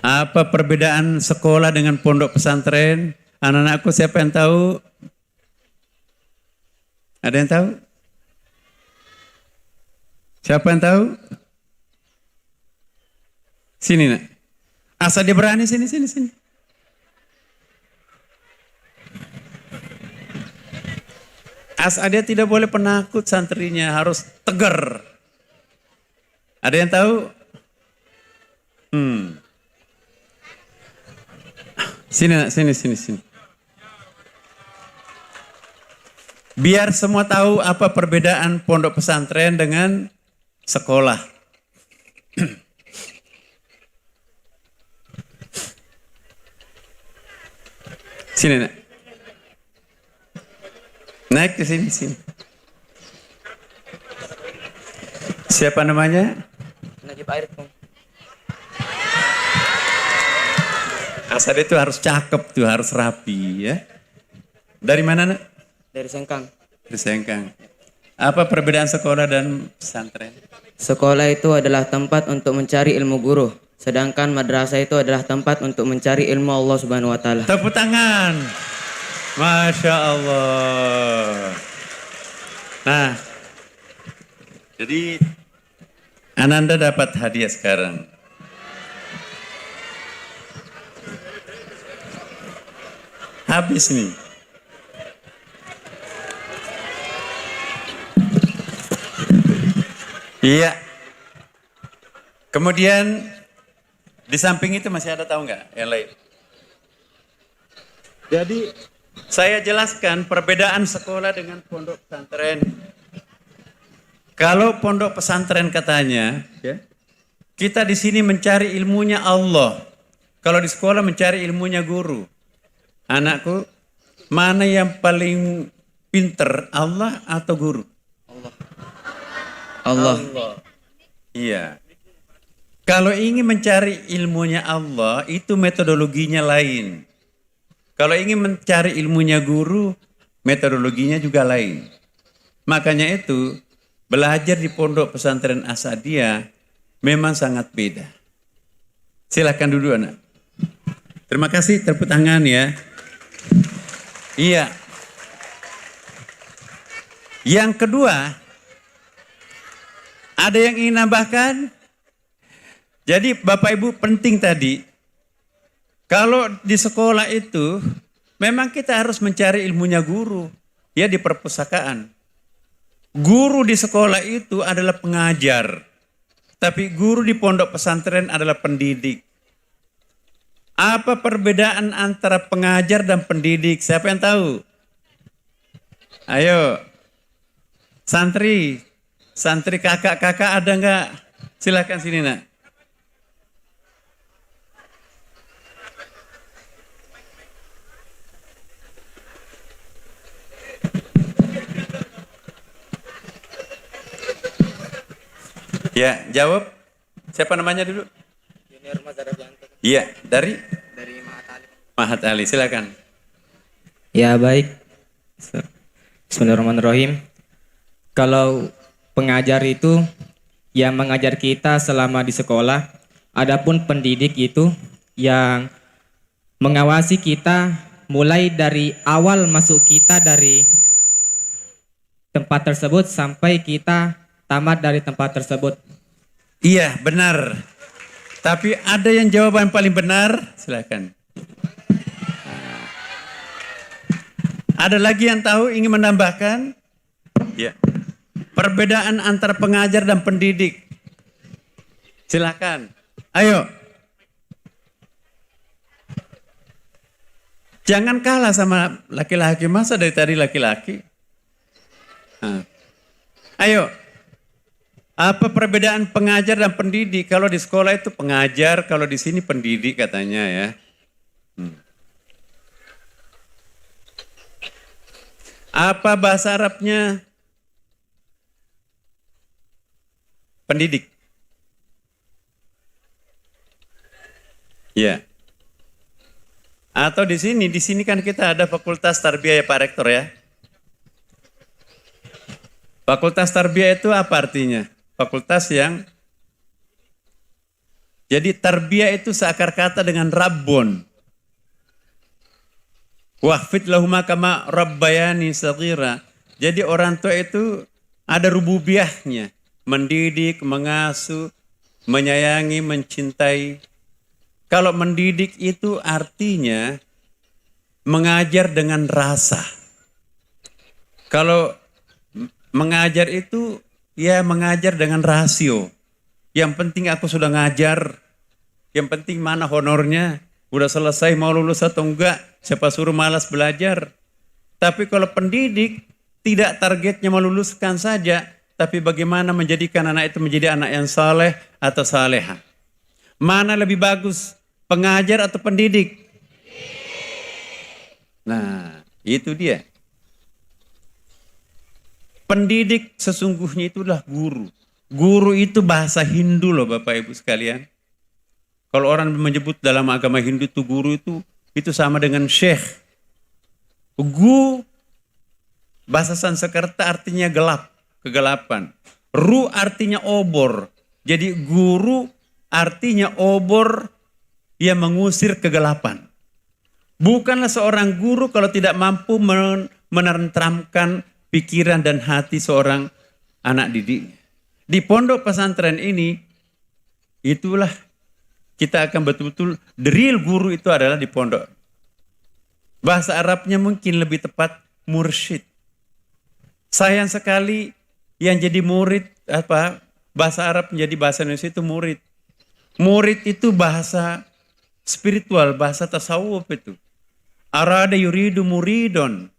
A: Apa perbedaan sekolah dengan pondok pesantren? Anak-anakku siapa yang tahu? Ada yang tahu? Siapa yang tahu? Sini nak. Asal dia berani sini. Asal dia tidak boleh penakut santrinya, harus tegar. Ada yang tahu? Sini nak, sini. Biar semua tahu apa perbedaan pondok pesantren dengan sekolah. Sini nak. Naik ke sini. Siapa namanya?
B: Najib Air, Bang.
A: Asal itu harus cakep tuh, harus rapi ya. Dari mana nak?
B: Dari Sengkang.
A: Dari Sengkang. Apa perbedaan sekolah dan pesantren?
B: Sekolah itu adalah tempat untuk mencari ilmu guru, sedangkan madrasah itu adalah tempat untuk mencari ilmu Allah Subhanahu wa taala.
A: Tepuk tangan. Masya Allah. Nah, jadi Ananda dapat hadiah sekarang. Habis nih. Iya. Kemudian di samping itu masih ada, tahu nggak yang lain? Jadi saya jelaskan perbedaan sekolah dengan pondok pesantren. Kalau pondok pesantren katanya, ya, kita di sini mencari ilmunya Allah. Kalau di sekolah mencari ilmunya guru. Anakku, mana yang paling pinter, Allah atau guru?
B: Allah.
A: Iya. Kalau ingin mencari ilmunya Allah, itu metodologinya lain. Kalau ingin mencari ilmunya guru, metodologinya juga lain. Makanya itu, belajar di pondok pesantren As-Sadyah memang sangat beda. Silakan duduk anak. Terima kasih, tepuk tangan ya. Iya. Yang kedua, ada yang ingin nambahkan? Jadi Bapak Ibu penting tadi, kalau di sekolah itu memang kita harus mencari ilmunya guru, ya di perpustakaan. Guru di sekolah itu adalah pengajar, tapi guru di pondok pesantren adalah pendidik. Apa perbedaan antara pengajar dan pendidik? Siapa yang tahu? Ayo, santri kakak-kakak ada nggak? Silakan sini nak. Ya, jawab. Siapa namanya dulu?
B: Junior Mazharabianto.
A: Iya, dari
B: Mahat Ali.
A: Mahat Ali, silakan.
B: Ya baik. Bismillahirrahmanirrahim. Kalau pengajar itu yang mengajar kita selama di sekolah, adapun pendidik itu yang mengawasi kita mulai dari awal masuk kita dari tempat tersebut sampai kita tamat dari tempat tersebut.
A: Iya, benar. Tapi ada yang jawaban paling benar, silakan. Ada lagi yang tahu ingin menambahkan? Ya. Perbedaan antara pengajar dan pendidik. Silakan. Ayo. Jangan kalah sama laki-laki. Masa dari tadi laki-laki? Ayo. Apa perbedaan pengajar dan pendidik? Kalau di sekolah itu pengajar, kalau di sini pendidik katanya ya. Apa bahasa Arabnya? Pendidik. Ya. Atau di sini kan kita ada Fakultas Tarbiyah ya Pak Rektor ya. Fakultas Tarbiyah itu apa artinya? Fakultas yang jadi tarbiyah itu seakar kata dengan Rabbun. Wahfid lahuma kama rabbayani saghira. Jadi orang tua itu ada rububiyahnya, mendidik, mengasuh, menyayangi, mencintai. Kalau mendidik itu artinya mengajar dengan rasa. Kalau mengajar itu ya mengajar dengan rasio. Yang penting aku sudah ngajar. Yang penting mana honornya. Udah selesai mau lulus atau enggak. Siapa suruh malas belajar. Tapi kalau pendidik tidak targetnya meluluskan saja. Tapi bagaimana menjadikan anak itu menjadi anak yang saleh atau saleha. Mana lebih bagus? Pengajar atau pendidik? Nah itu dia. Pendidik sesungguhnya itulah guru. Guru itu bahasa Hindu loh Bapak Ibu sekalian. Kalau orang menyebut dalam agama Hindu itu guru itu sama dengan syekh. Gu bahasa Sanskerta artinya gelap, kegelapan. Ru artinya obor. Jadi guru artinya obor yang mengusir kegelapan. Bukanlah seorang guru kalau tidak mampu menenteramkan pikiran dan hati seorang anak didik. Di pondok pesantren ini, itulah kita akan betul-betul, the real guru itu adalah di pondok. Bahasa Arabnya mungkin lebih tepat mursyid. Sayang sekali yang jadi murid, bahasa Arab menjadi bahasa Indonesia itu murid. Murid itu bahasa spiritual, bahasa tasawuf itu. Arada yuridu muridon.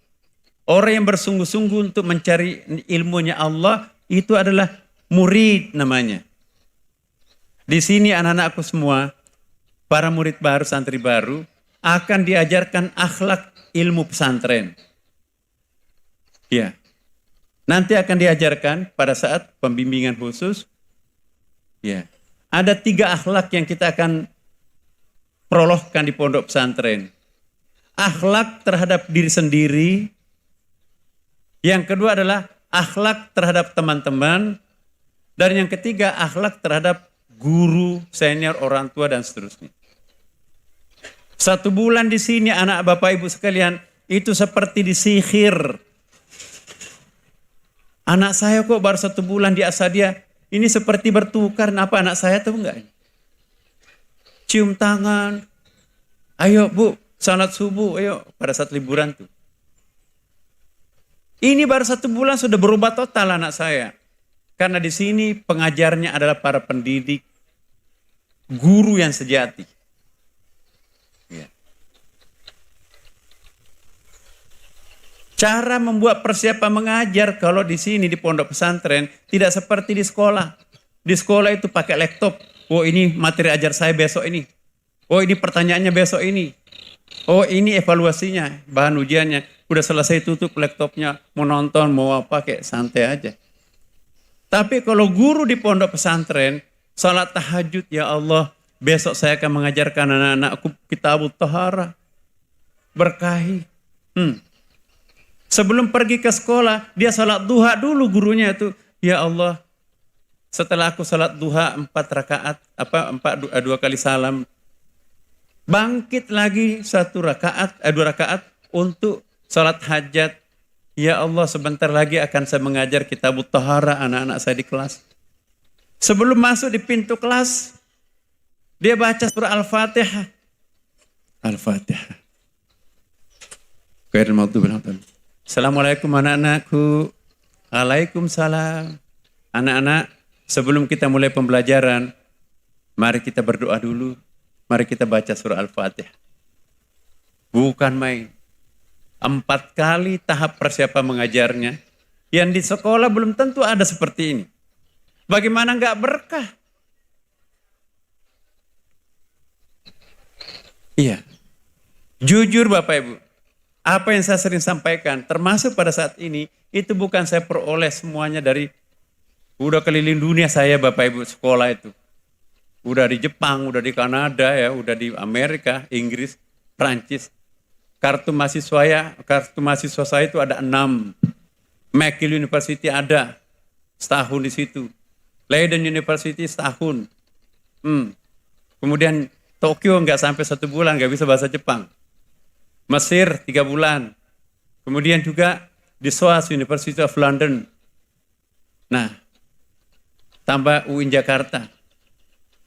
A: Orang yang bersungguh-sungguh untuk mencari ilmunya Allah itu adalah murid namanya. Di sini anak-anakku semua, para murid baru, santri baru, akan diajarkan akhlak ilmu pesantren. Ya, nanti akan diajarkan pada saat pembimbingan khusus. Ya, ada 3 akhlak yang kita akan prologkan di pondok pesantren. Akhlak terhadap diri sendiri. Yang kedua adalah akhlak terhadap teman-teman. Dan yang ketiga akhlak terhadap guru, senior, orang tua dan seterusnya. 1 bulan di sini anak Bapak Ibu sekalian itu seperti disihir. Anak saya kok baru 1 bulan di Asadia ini seperti bertukar. Apa anak saya tahu enggak? Cium tangan. Ayo Bu, salat subuh, ayo pada saat liburan tuh. Ini baru 1 bulan sudah berubah total anak saya. Karena di sini pengajarnya adalah para pendidik, guru yang sejati. Ya. Cara membuat persiapan mengajar kalau di sini di pondok pesantren tidak seperti di sekolah. Di sekolah itu pakai laptop. Oh ini materi ajar saya besok ini. Oh ini pertanyaannya besok ini. Oh ini evaluasinya, bahan ujiannya. Udah selesai tutup laptopnya, mau nonton, mau apa, kayak santai aja. Tapi kalau guru di pondok pesantren, salat tahajud, ya Allah, besok saya akan mengajarkan anak-anakku kitabut taharah. Berkahi. Sebelum pergi ke sekolah, dia salat duha dulu gurunya itu. Ya Allah, setelah aku salat duha 4 rakaat, 2 kali salam, bangkit lagi 2 rakaat untuk salat hajat. Ya Allah, sebentar lagi akan saya mengajar kitabut taharah anak-anak saya di kelas. Sebelum masuk di pintu kelas, dia baca surah Al-Fatihah. Al-Fatihah. Assalamualaikum anak-anakku. Waalaikumsalam. Anak-anak, sebelum kita mulai pembelajaran, mari kita berdoa dulu. Mari kita baca surah Al-Fatihah. Bukan main. 4 kali tahap persiapan mengajarnya. Yang di sekolah belum tentu ada seperti ini. Bagaimana enggak berkah? Iya. Jujur Bapak Ibu. Apa yang saya sering sampaikan, termasuk pada saat ini, itu bukan saya peroleh semuanya dari, udah keliling dunia saya Bapak Ibu sekolah itu. Udah di Jepang, udah di Kanada, ya, udah di Amerika, Inggris, Prancis. Kartu mahasiswa saya itu ada 6. McGill University ada setahun di situ. Leiden University setahun. Kemudian Tokyo nggak sampai 1 bulan, nggak bisa bahasa Jepang. Mesir 3 bulan. Kemudian juga di SOAS University of London. Nah, tambah UIN Jakarta.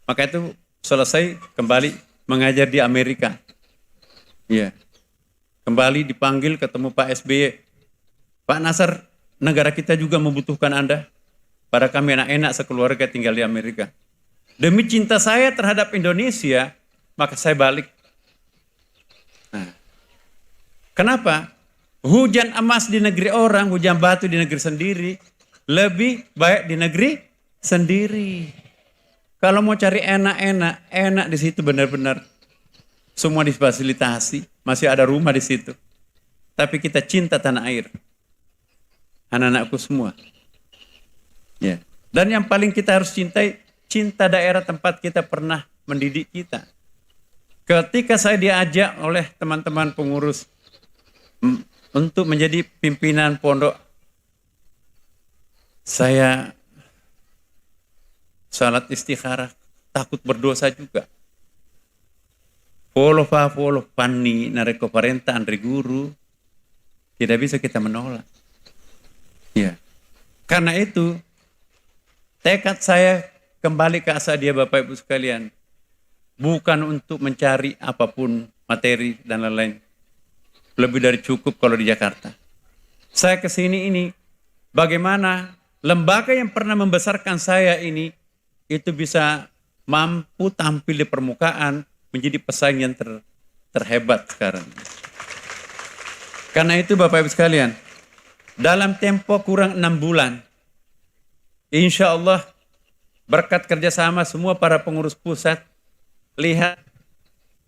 A: Maka itu selesai kembali mengajar di Amerika. Iya. Kembali dipanggil ketemu Pak SBY. Pak Nasar, negara kita juga membutuhkan Anda. Pada kami enak-enak sekeluarga tinggal di Amerika. Demi cinta saya terhadap Indonesia, maka saya balik. Nah, kenapa? Hujan emas di negeri orang, hujan batu di negeri sendiri, lebih baik di negeri sendiri. Kalau mau cari enak-enak, enak di situ benar-benar. Semua difasilitasi, masih ada rumah di situ. Tapi kita cinta tanah air. Anak-anakku semua. Ya. Dan yang paling kita harus cintai, cinta daerah tempat kita pernah mendidik kita. Ketika saya diajak oleh teman-teman pengurus untuk menjadi pimpinan pondok, saya salat istikharah, takut berdosa juga. Polo panni nareko parenta andre guru, tidak bisa kita menolak. Ya. Karena itu tekad saya kembali ke Asadia Bapak Ibu sekalian, bukan untuk mencari apapun materi dan lain-lain. Lebih dari cukup kalau di Jakarta. Saya ke sini ini bagaimana lembaga yang pernah membesarkan saya ini itu bisa mampu tampil di permukaan menjadi pesaing yang terhebat sekarang. Karena itu Bapak Ibu sekalian, dalam tempo kurang 6 bulan, insya Allah berkat kerjasama semua para pengurus pusat, lihat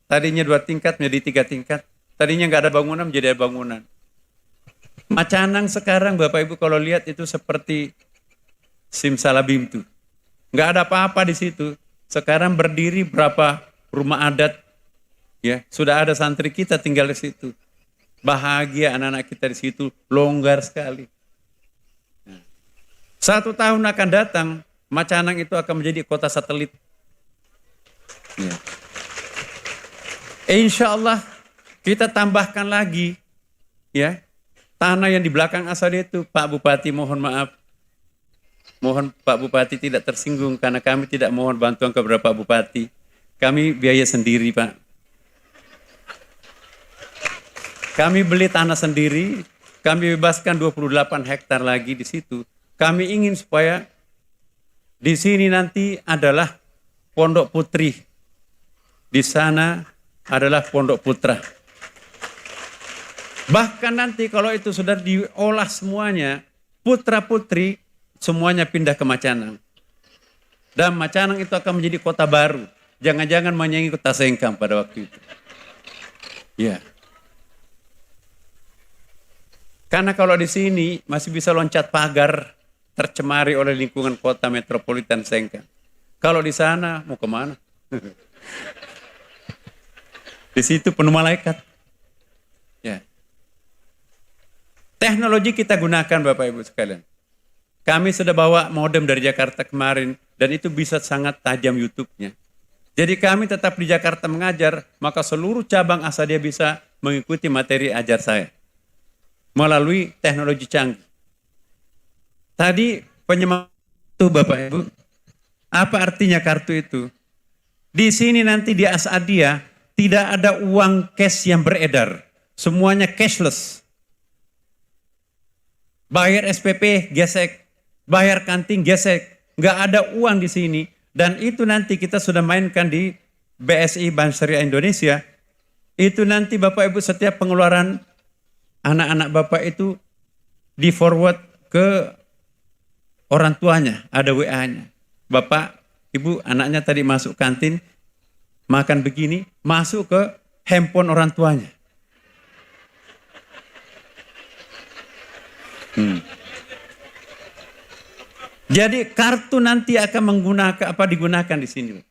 A: tadinya 2 tingkat menjadi 3 tingkat, tadinya nggak ada bangunan menjadi ada bangunan. Macanang sekarang Bapak Ibu kalau lihat itu seperti simsalabim tuh, nggak ada apa-apa di situ. Sekarang berdiri berapa rumah adat, ya sudah ada santri kita tinggal di situ. Bahagia anak-anak kita di situ, longgar sekali. Nah, 1 tahun akan datang, Macanang itu akan menjadi kota satelit. Ya. Insya Allah kita tambahkan lagi, ya tanah yang di belakang Asadia itu, Pak Bupati mohon maaf, mohon Pak Bupati tidak tersinggung karena kami tidak mohon bantuan kepada Pak Bupati. Kami biaya sendiri Pak. Kami beli tanah sendiri, kami bebaskan 28 hektar lagi di situ. Kami ingin supaya di sini nanti adalah pondok putri. Di sana adalah pondok putra. Bahkan nanti kalau itu sudah diolah semuanya, putra-putri semuanya pindah ke Macanang. Dan Macanang itu akan menjadi kota baru. Jangan-jangan menyaingi kota Sengkang pada waktu itu. Ya. Karena kalau di sini masih bisa loncat pagar tercemari oleh lingkungan kota metropolitan Sengkang. Kalau di sana mau kemana? Di situ penuh malaikat. Ya. Teknologi kita gunakan Bapak Ibu sekalian. Kami sudah bawa modem dari Jakarta kemarin dan itu bisa sangat tajam YouTube-nya. Jadi kami tetap di Jakarta mengajar, maka seluruh cabang Asadia bisa mengikuti materi ajar saya melalui teknologi canggih. Tadi penyemangat itu Bapak Ibu, apa artinya kartu itu? Di sini nanti di Asadia tidak ada uang cash yang beredar, semuanya cashless. Bayar SPP gesek, bayar kanting gesek, nggak ada uang di sini. Dan itu nanti kita sudah mainkan di BSI Bank Syariah Indonesia. Itu nanti Bapak Ibu setiap pengeluaran anak-anak Bapak itu di forward ke orang tuanya, ada WA-nya. Bapak, Ibu, anaknya tadi masuk kantin, makan begini, masuk ke handphone orang tuanya. Jadi kartu nanti akan digunakan di sini.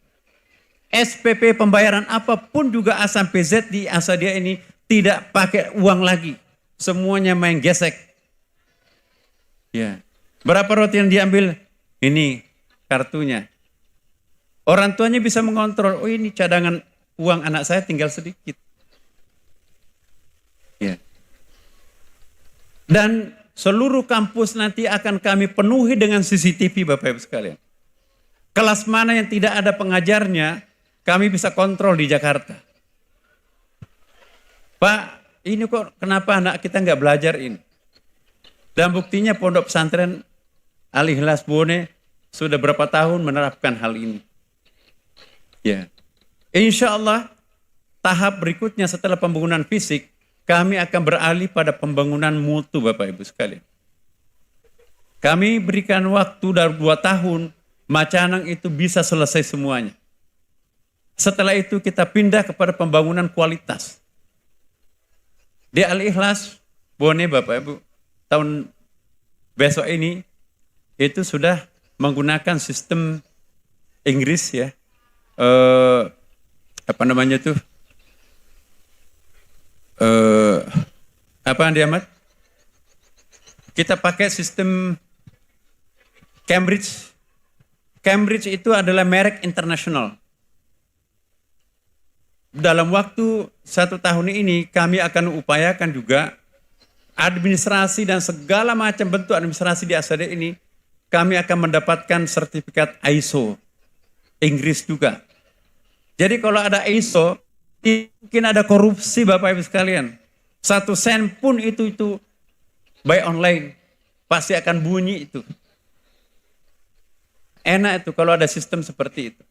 A: SPP pembayaran apapun juga A sampai Z di Asadia ini tidak pakai uang lagi. Semuanya main gesek. Ya. Berapa roti yang diambil? Ini kartunya. Orang tuanya bisa mengontrol, oh ini cadangan uang anak saya tinggal sedikit. Ya. Dan seluruh kampus nanti akan kami penuhi dengan CCTV Bapak Ibu sekalian. Kelas mana yang tidak ada pengajarnya, kami bisa kontrol di Jakarta. Pak, ini kok kenapa anak kita nggak belajar ini? Dan buktinya Pondok Pesantren Al-Ikhlas Bone sudah berapa tahun menerapkan hal ini. Ya, insya Allah tahap berikutnya setelah pembangunan fisik, kami akan beralih pada pembangunan mutu Bapak Ibu sekalian. Kami berikan waktu dari 2 tahun, Macanang itu bisa selesai semuanya. Setelah itu kita pindah kepada pembangunan kualitas. Di Al-Ikhlas Bone Bapak Ibu, tahun besok ini itu sudah menggunakan sistem Inggris ya. Apa namanya tuh? Apa dia Ahmad? Kita pakai sistem Cambridge. Cambridge itu adalah merek internasional. Dalam waktu 1 tahun ini kami akan upayakan juga administrasi dan segala macam bentuk administrasi di Asadia ini kami akan mendapatkan sertifikat ISO Inggris juga. Jadi kalau ada ISO mungkin ada korupsi Bapak Ibu sekalian. 1 sen pun itu buy online pasti akan bunyi itu. Enak itu kalau ada sistem seperti itu.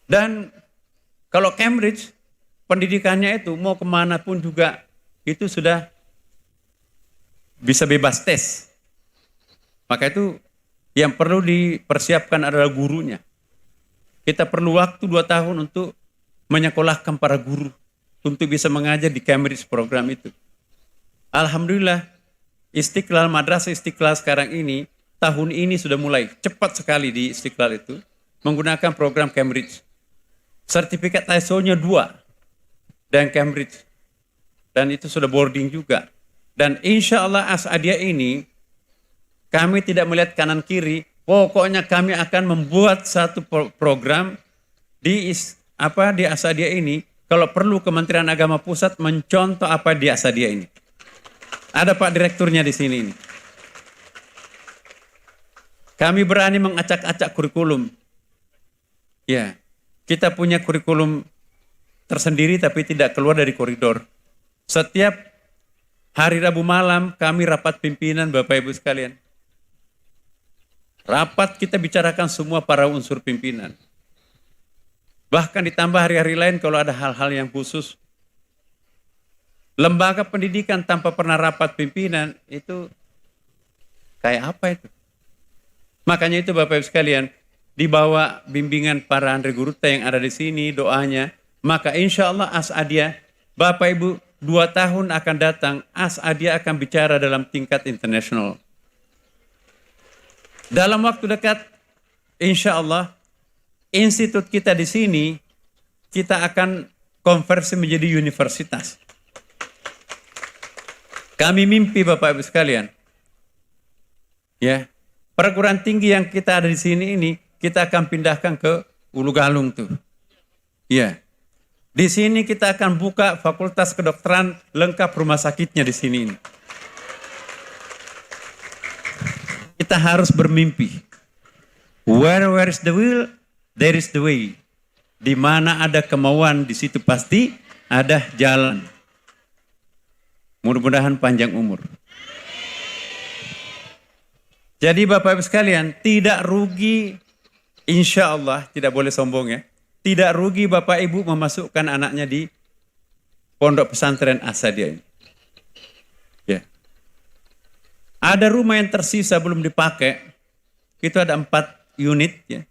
A: Dan kalau Cambridge pendidikannya itu mau kemana pun juga itu sudah bisa bebas tes. Maka itu yang perlu dipersiapkan adalah gurunya. Kita perlu waktu 2 tahun untuk menyekolahkan para guru untuk bisa mengajar di Cambridge program itu. Alhamdulillah, Istiqlal, Madrasah Istiqlal sekarang ini, tahun ini sudah mulai cepat sekali di Istiqlal itu menggunakan program Cambridge. Sertifikat ISO-nya 2 dan Cambridge. Dan itu sudah boarding juga. Dan insya Allah Asadia ini kami tidak melihat kanan kiri. Pokoknya kami akan membuat satu program di Asadia ini. Kalau perlu Kementerian Agama Pusat mencontoh apa di Asadia ini. Ada Pak Direkturnya di sini ini. Kami berani mengacak-acak kurikulum. Ya, kita punya kurikulum tersendiri tapi tidak keluar dari koridor. Setiap Hari Rabu malam kami rapat pimpinan Bapak Ibu sekalian. Rapat kita bicarakan semua para unsur pimpinan. Bahkan ditambah hari-hari lain kalau ada hal-hal yang khusus. Lembaga pendidikan tanpa pernah rapat pimpinan itu kayak apa itu? Makanya itu Bapak Ibu sekalian, di bawah bimbingan para Andre Guruta yang ada di sini, doanya, maka insya Allah As'adiyah, Bapak Ibu 2 tahun akan datang, As'adiyah akan bicara dalam tingkat internasional. Dalam waktu dekat, insya Allah, institut kita di sini, kita akan konversi menjadi universitas. Kami mimpi Bapak Ibu sekalian, ya, perguruan tinggi yang kita ada di sini ini, kita akan pindahkan ke Ulu Galung tuh. Ya. Di sini kita akan buka fakultas kedokteran lengkap rumah sakitnya di sini. Kita harus bermimpi. Where is the will, there is the way. Di mana ada kemauan, di situ pasti ada jalan. Mudah-mudahan panjang umur. Jadi Bapak Ibu sekalian, tidak rugi, insya Allah, tidak boleh sombong ya. Tidak rugi Bapak Ibu memasukkan anaknya di pondok pesantren As-Sadia ini. Ya. Ada rumah yang tersisa belum dipakai, itu ada 4 unit ya.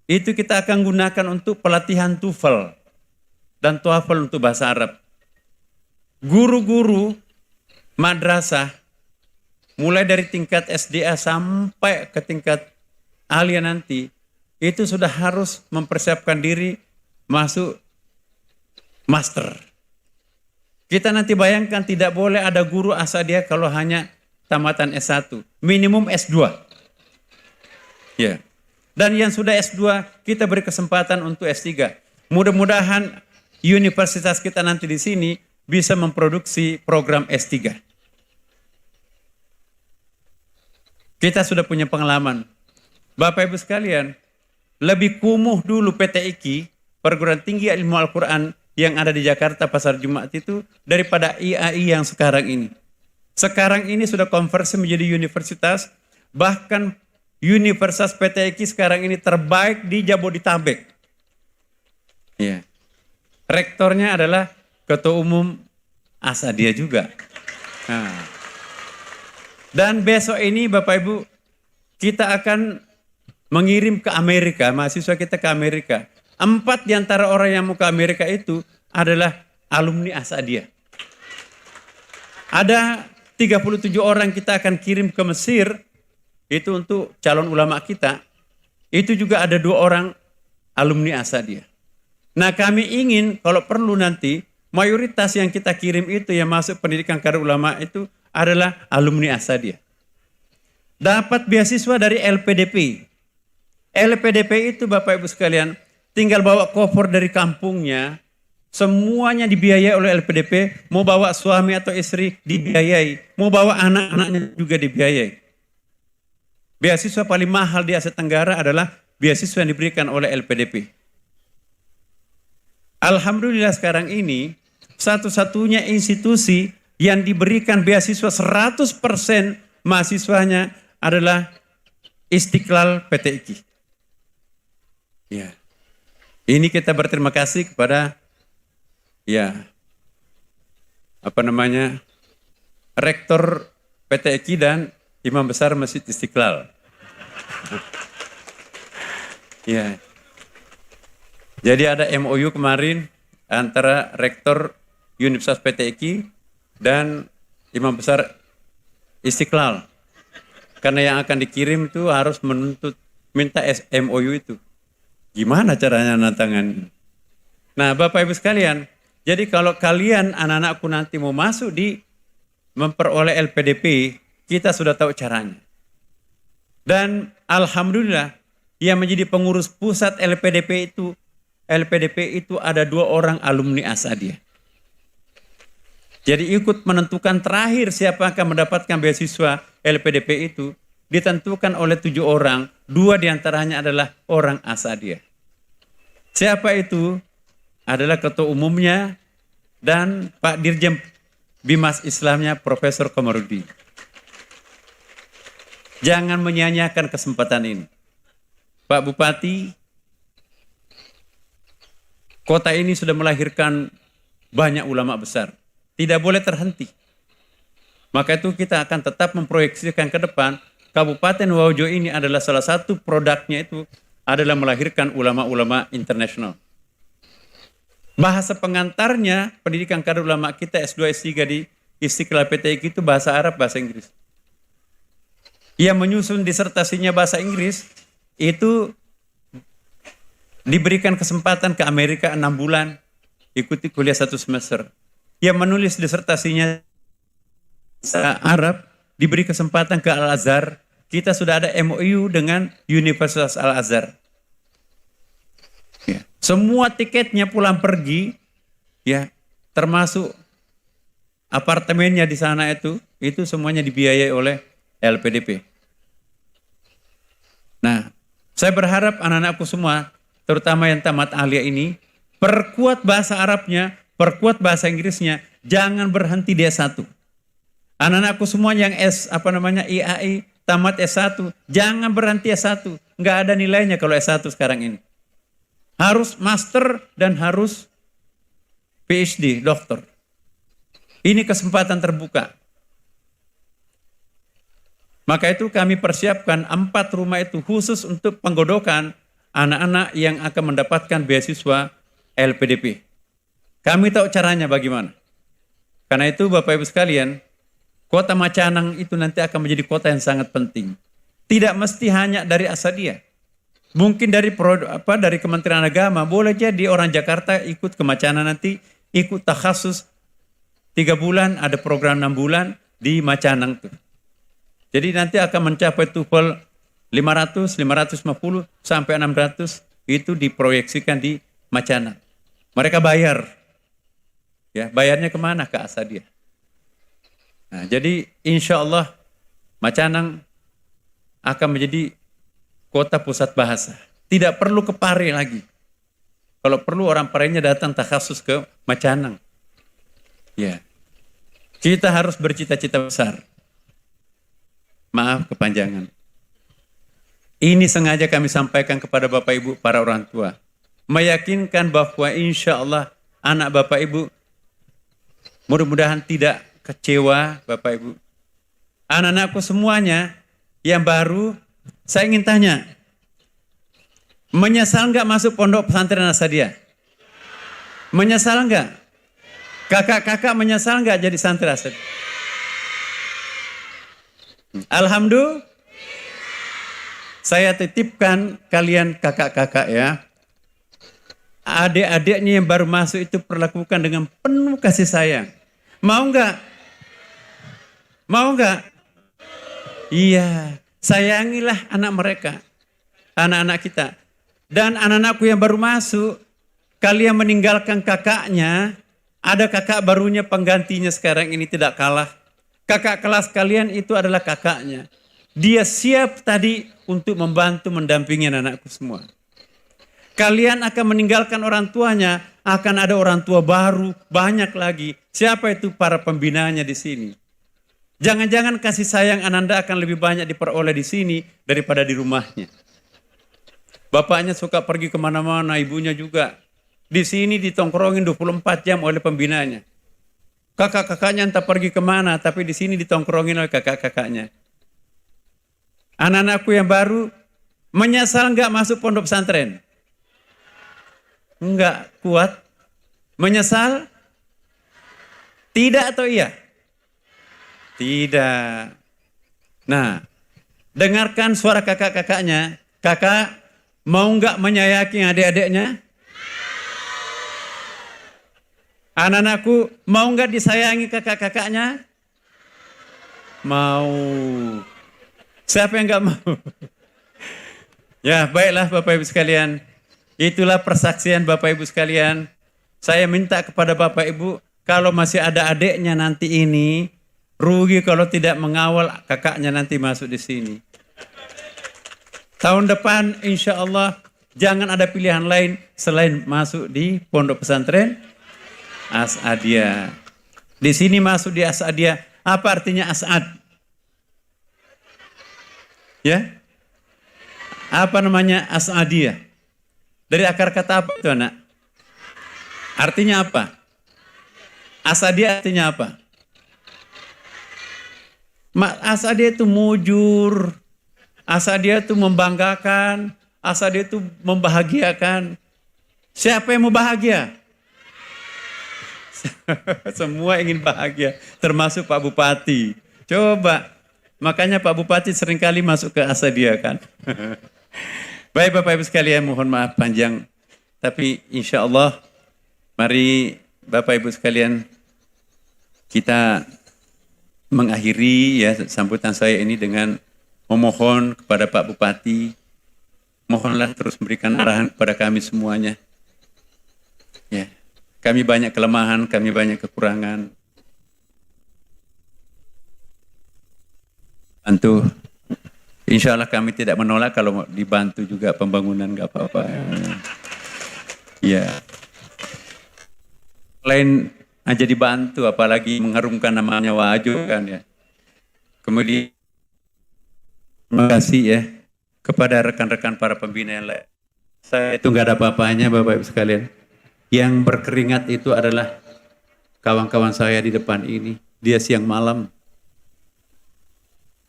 A: Itu kita akan gunakan untuk pelatihan TOEFL dan TOEFL untuk bahasa Arab. Guru-guru madrasah, mulai dari tingkat SDA sampai ke tingkat alia nanti, itu sudah harus mempersiapkan diri masuk master. Kita nanti bayangkan tidak boleh ada guru As-Sadia kalau hanya tamatan S1, minimum S2. Ya. Dan yang sudah S2 kita beri kesempatan untuk S3. Mudah-mudahan universitas kita nanti di sini bisa memproduksi program S3. Kita sudah punya pengalaman. Bapak Ibu sekalian, lebih kumuh dulu PTIQ, Perguruan Tinggi Ilmu Al-Quran yang ada di Jakarta Pasar Jumat itu daripada IAI yang sekarang ini. Sekarang ini sudah konversi menjadi universitas, bahkan universitas PTIQ sekarang ini terbaik di Jabodetabek. Ya. Rektornya adalah Ketua Umum As-Sadia juga. Nah. Dan besok ini Bapak Ibu, kita akan mengirim ke Amerika, mahasiswa kita ke Amerika. 4 di antara orang yang mau ke Amerika itu adalah alumni As-Sadia. Ada 37 orang kita akan kirim ke Mesir, itu untuk calon ulama kita. Itu juga ada 2 orang alumni As-Sadia. Nah kami ingin kalau perlu nanti, mayoritas yang kita kirim itu yang masuk pendidikan kader ulama itu adalah alumni As-Sadia. Dapat beasiswa dari LPDP. LPDP itu Bapak Ibu sekalian, tinggal bawa koper dari kampungnya, semuanya dibiayai oleh LPDP, mau bawa suami atau istri dibiayai, mau bawa anak-anaknya juga dibiayai. Beasiswa paling mahal di Asia Tenggara adalah beasiswa yang diberikan oleh LPDP. Alhamdulillah sekarang ini, satu-satunya institusi yang diberikan beasiswa 100% mahasiswanya adalah Istiqlal PTIQ. Ya, ini kita berterima kasih kepada Rektor PTIQ dan Imam Besar Masjid Istiqlal. Ya, jadi ada MOU kemarin antara Rektor Universitas PTIQ dan Imam Besar Istiqlal. Karena yang akan dikirim itu harus minta MOU itu. Gimana caranya nantangan? Nah Bapak Ibu sekalian, jadi kalau kalian anak-anakku nanti mau masuk di memperoleh LPDP, kita sudah tahu caranya. Dan Alhamdulillah yang menjadi pengurus pusat LPDP itu ada 2 orang alumni As-Sadia. Jadi ikut menentukan terakhir siapa akan mendapatkan beasiswa LPDP itu ditentukan oleh 7 orang, 2 diantaranya adalah orang As-Sadia. Siapa itu? Adalah ketua umumnya dan Pak Dirjen Bimas Islamnya Profesor Komarudin. Jangan menyia-nyiakan kesempatan ini. Pak Bupati, kota ini sudah melahirkan banyak ulama besar. Tidak boleh terhenti. Maka itu kita akan tetap memproyeksikan ke depan, Kabupaten Wajo ini adalah salah satu produknya itu adalah melahirkan ulama-ulama internasional. Bahasa pengantarnya, pendidikan kader ulama kita S2, S3 di Istiqlal PTIQ itu bahasa Arab, bahasa Inggris. Yang menyusun disertasinya bahasa Inggris, itu diberikan kesempatan ke Amerika 6 bulan, ikuti kuliah 1 semester. Yang menulis disertasinya Arab, diberi kesempatan ke Al-Azhar. Kita sudah ada MOU dengan Universitas Al-Azhar. Ya. Semua tiketnya pulang pergi, ya, termasuk apartemennya di sana itu semuanya dibiayai oleh LPDP. Nah, saya berharap anak-anakku semua, terutama yang tamat alia ini, perkuat bahasa Arabnya, perkuat bahasa Inggrisnya, jangan berhenti di S1. Anak-anakku semua yang IAI, tamat S1, jangan berhenti S1. Nggak ada nilainya kalau S1 sekarang ini. Harus master dan harus PhD, doktor. Ini kesempatan terbuka. Maka itu kami persiapkan 4 rumah itu khusus untuk penggodokan anak-anak yang akan mendapatkan beasiswa LPDP. Kami tahu caranya bagaimana. Karena itu Bapak Ibu sekalian, kota Macanang itu nanti akan menjadi kota yang sangat penting. Tidak mesti hanya dari Asadia. Mungkin dari Kementerian Agama, boleh jadi orang Jakarta ikut ke Macanang nanti, ikut takhasus 3 bulan, ada program 6 bulan di Macanang tuh. Jadi nanti akan mencapai TOEFL 500, 550 sampai 600 itu diproyeksikan di Macanang. Mereka bayar. Ya, bayarnya kemana? Ke Asadia. Nah, jadi insya Allah Macanang akan menjadi kota pusat bahasa. Tidak perlu ke Pare lagi. Kalau perlu orang Parenya datang takhasus ke Macanang. Ya. Kita harus bercita-cita besar. Maaf kepanjangan. Ini sengaja kami sampaikan kepada Bapak Ibu para orang tua. Meyakinkan bahwa insya Allah anak Bapak Ibu mudah-mudahan tidak kecewa Bapak Ibu. Anak-anakku semuanya yang baru, saya ingin tanya. Menyesal enggak masuk pondok pesantren Asadia? Menyesal enggak? Kakak-kakak menyesal enggak jadi santri Asadia? Alhamdulillah. Saya titipkan kalian kakak-kakak ya. Adik-adiknya yang baru masuk itu perlakukan dengan penuh kasih sayang. Mau enggak? Mau enggak? Iya, sayangilah anak mereka. Anak-anak kita. Dan anak-anakku yang baru masuk, kalian meninggalkan kakaknya, ada kakak barunya penggantinya sekarang ini tidak kalah. Kakak kelas kalian itu adalah kakaknya. Dia siap tadi untuk membantu mendampingi anak-anakku semua. Kalian akan meninggalkan orang tuanya, akan ada orang tua baru, banyak lagi. Siapa itu para pembinanya di sini? Jangan-jangan kasih sayang Ananda akan lebih banyak diperoleh di sini daripada di rumahnya. Bapaknya suka pergi kemana-mana, ibunya juga. Di sini ditongkrongin 24 jam oleh pembinanya. Kakak-kakaknya entah pergi kemana, tapi di sini ditongkrongin oleh kakak-kakaknya. Anak-anakku yang baru, menyesal enggak masuk pondok pesantren? Enggak kuat. Menyesal? Tidak atau iya? Tidak. Nah, dengarkan suara kakak-kakaknya. Kakak mau enggak menyayangi adik-adiknya? Anak-anakku mau enggak disayangi kakak-kakaknya? Mau. Siapa yang enggak mau? Ya, baiklah Bapak Ibu sekalian. Itulah persaksian Bapak Ibu sekalian. Saya minta kepada Bapak Ibu, kalau masih ada adiknya nanti ini, rugi kalau tidak mengawal kakaknya nanti masuk di sini. Tahun depan insya Allah jangan ada pilihan lain selain masuk di pondok pesantren Asadia. Di sini masuk di As'adiyah. Apa artinya As'ad? Ya? Apa namanya As'adiyah? Dari akar kata apa itu anak? Artinya apa? As'adiyah artinya apa? As'adiyah itu mujur. As'adiyah itu membanggakan. As'adiyah itu membahagiakan. Siapa yang mau bahagia? Semua ingin bahagia, termasuk Pak Bupati. Coba, makanya Pak Bupati seringkali masuk ke As'adiyah kan. Baik Bapak Ibu sekalian, mohon maaf panjang. Tapi insya Allah, mari Bapak Ibu sekalian, kita mengakhiri ya sambutan saya ini dengan memohon kepada Pak Bupati, mohonlah terus memberikan arahan kepada kami semuanya. Ya, kami banyak kelemahan, kami banyak kekurangan. Bantu. Insya Allah kami tidak menolak kalau dibantu juga pembangunan, nggak apa-apa. Ya. Lain aja dibantu, apalagi mengharumkan namanya Waju kan ya. Kemudian terima kasih ya kepada rekan-rekan para pembina yang lain. Saya itu nggak ada apa-apanya Bapak Ibu sekalian. Yang berkeringat itu adalah kawan-kawan saya di depan ini. Dia siang malam.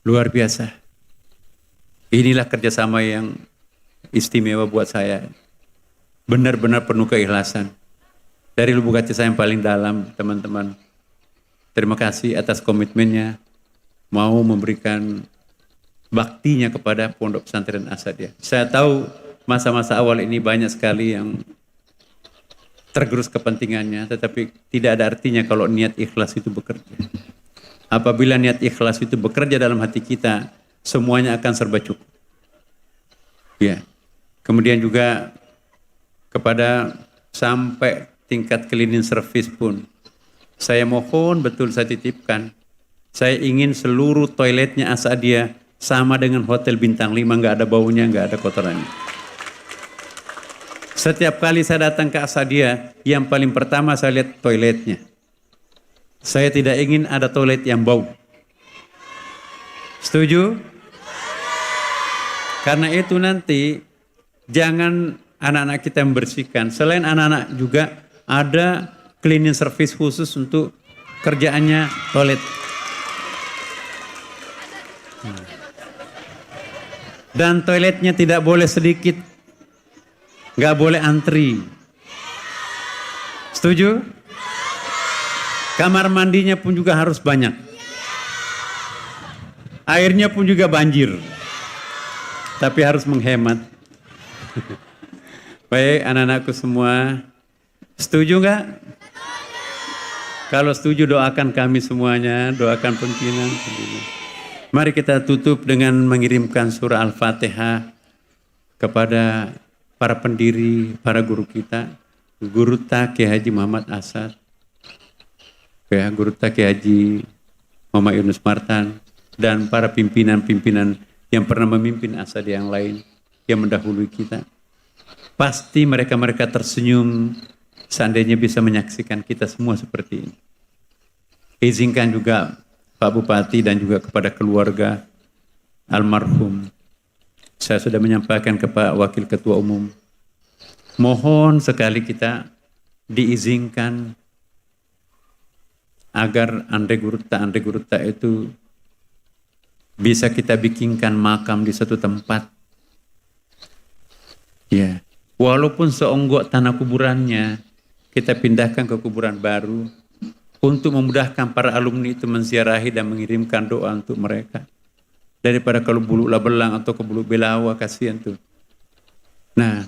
A: Luar biasa. Inilah kerjasama yang istimewa buat saya. Benar-benar penuh keikhlasan. Dari lubuk hati saya yang paling dalam, teman-teman. Terima kasih atas komitmennya. Mau memberikan baktinya kepada Pondok Pesantren As'adiyah. Saya tahu masa-masa awal ini banyak sekali yang tergerus kepentingannya, tetapi tidak ada artinya kalau niat ikhlas itu bekerja. Apabila niat ikhlas itu bekerja dalam hati kita, semuanya akan serba cukup. Ya. Kemudian juga kepada sampai tingkat cleaning service pun, saya mohon betul saya titipkan, saya ingin seluruh toiletnya As'adiyah sama dengan hotel bintang 5, nggak ada baunya, nggak ada kotorannya. Setiap kali saya datang ke As'adiyah, yang paling pertama saya lihat toiletnya. Saya tidak ingin ada toilet yang bau. Setuju? Karena itu nanti jangan anak-anak kita membersihkan. Selain anak-anak juga ada cleaning service khusus untuk kerjaannya toilet. Dan toiletnya tidak boleh sedikit. Nggak boleh antri. Setuju? Kamar mandinya pun juga harus banyak. Airnya pun juga banjir. Tapi harus menghemat. Baik anak-anakku semua. Setuju nggak? Kalau setuju doakan kami semuanya. Doakan pimpinan. Mari kita tutup dengan mengirimkan surah Al-Fatihah kepada para pendiri, para guru kita. Guru Kiai Haji Muhammad Asad. Ya, Guru Kiai Haji Muhammad Yunus Martan. Dan para pimpinan-pimpinan yang pernah memimpin Asad yang lain, yang mendahului kita. Pasti mereka-mereka tersenyum seandainya bisa menyaksikan kita semua seperti ini. Izinkan juga Pak Bupati dan juga kepada keluarga almarhum. Saya sudah menyampaikan ke Pak Wakil Ketua Umum. Mohon sekali kita diizinkan agar Andre Gurta itu bisa kita bikinkan makam di satu tempat. Ya, walaupun seonggok tanah kuburannya kita pindahkan ke kuburan baru untuk memudahkan para alumni itu menziarahi dan mengirimkan doa untuk mereka. Daripada kalau Bulu Labelang atau ke Bulu Belawa, kasihan tuh. Nah,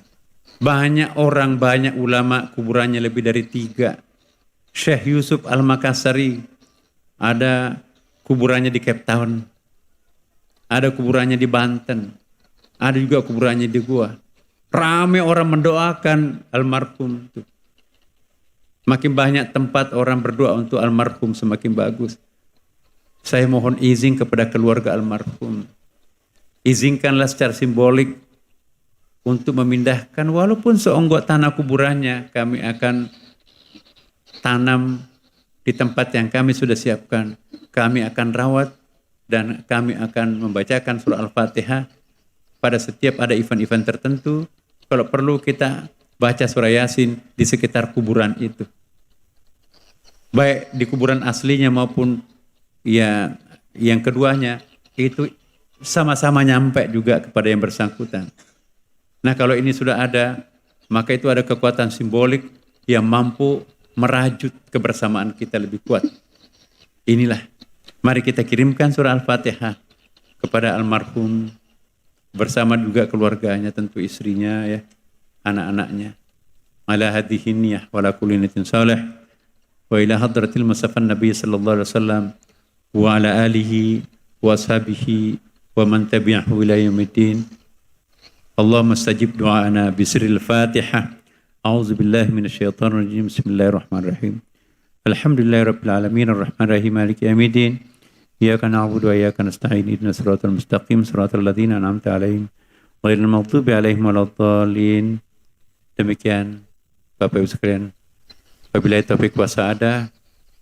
A: banyak orang, banyak ulama kuburannya lebih dari 3. Syekh Yusuf Al-Makassari ada kuburannya di Cape Town. Ada kuburannya di Banten. Ada juga kuburannya di Goa. Ramai orang mendoakan almarhum itu. Makin banyak tempat orang berdoa untuk almarhum semakin bagus. Saya mohon izin kepada keluarga almarhum. Izinkanlah secara simbolik untuk memindahkan walaupun seonggok tanah kuburannya kami akan tanam di tempat yang kami sudah siapkan. Kami akan rawat dan kami akan membacakan surah Al-Fatihah pada setiap ada event-event tertentu. Kalau perlu kita baca surah Yasin di sekitar kuburan itu. Baik di kuburan aslinya maupun ya yang keduanya, itu sama-sama nyampe juga kepada yang bersangkutan. Nah kalau ini sudah ada, maka itu ada kekuatan simbolik yang mampu merajut kebersamaan kita lebih kuat. Inilah, mari kita kirimkan surah Al-Fatihah kepada almarhum bersama juga keluarganya, tentu istrinya ya, anak-anaknya. Ala hadhihi niyyah wa la kulli niyatin salih wa ila hadratil Mustafa Nabi sallallahu alaihi wasallam wa ala alihi wa ashabihi wa man tabi'ahu ila yaumiddin. Allahumma stajib du'ana bisril Fatihah. A'udzu billahi minasyaitonir rajim. Bismillahirrahmanirrahim. Alhamdulillahirabbil alamin arrahmanir rahim maliki yaumiddin. Iyyaka na'budu wa iyyaka nasta'in ihdinas siratal mustaqim siratal ladzina an'amta 'alaihim ghairil maghdubi 'alaihim waladdallin. Demikian Bapak Ibu sekalian. Wabillahi taufiq wa sa'adah.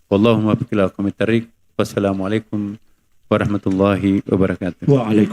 A: Wallahumma biqil aqwamit thariq. Wassalamualaikum warahmatullahi wabarakatuh.
C: Waalaikumsalam.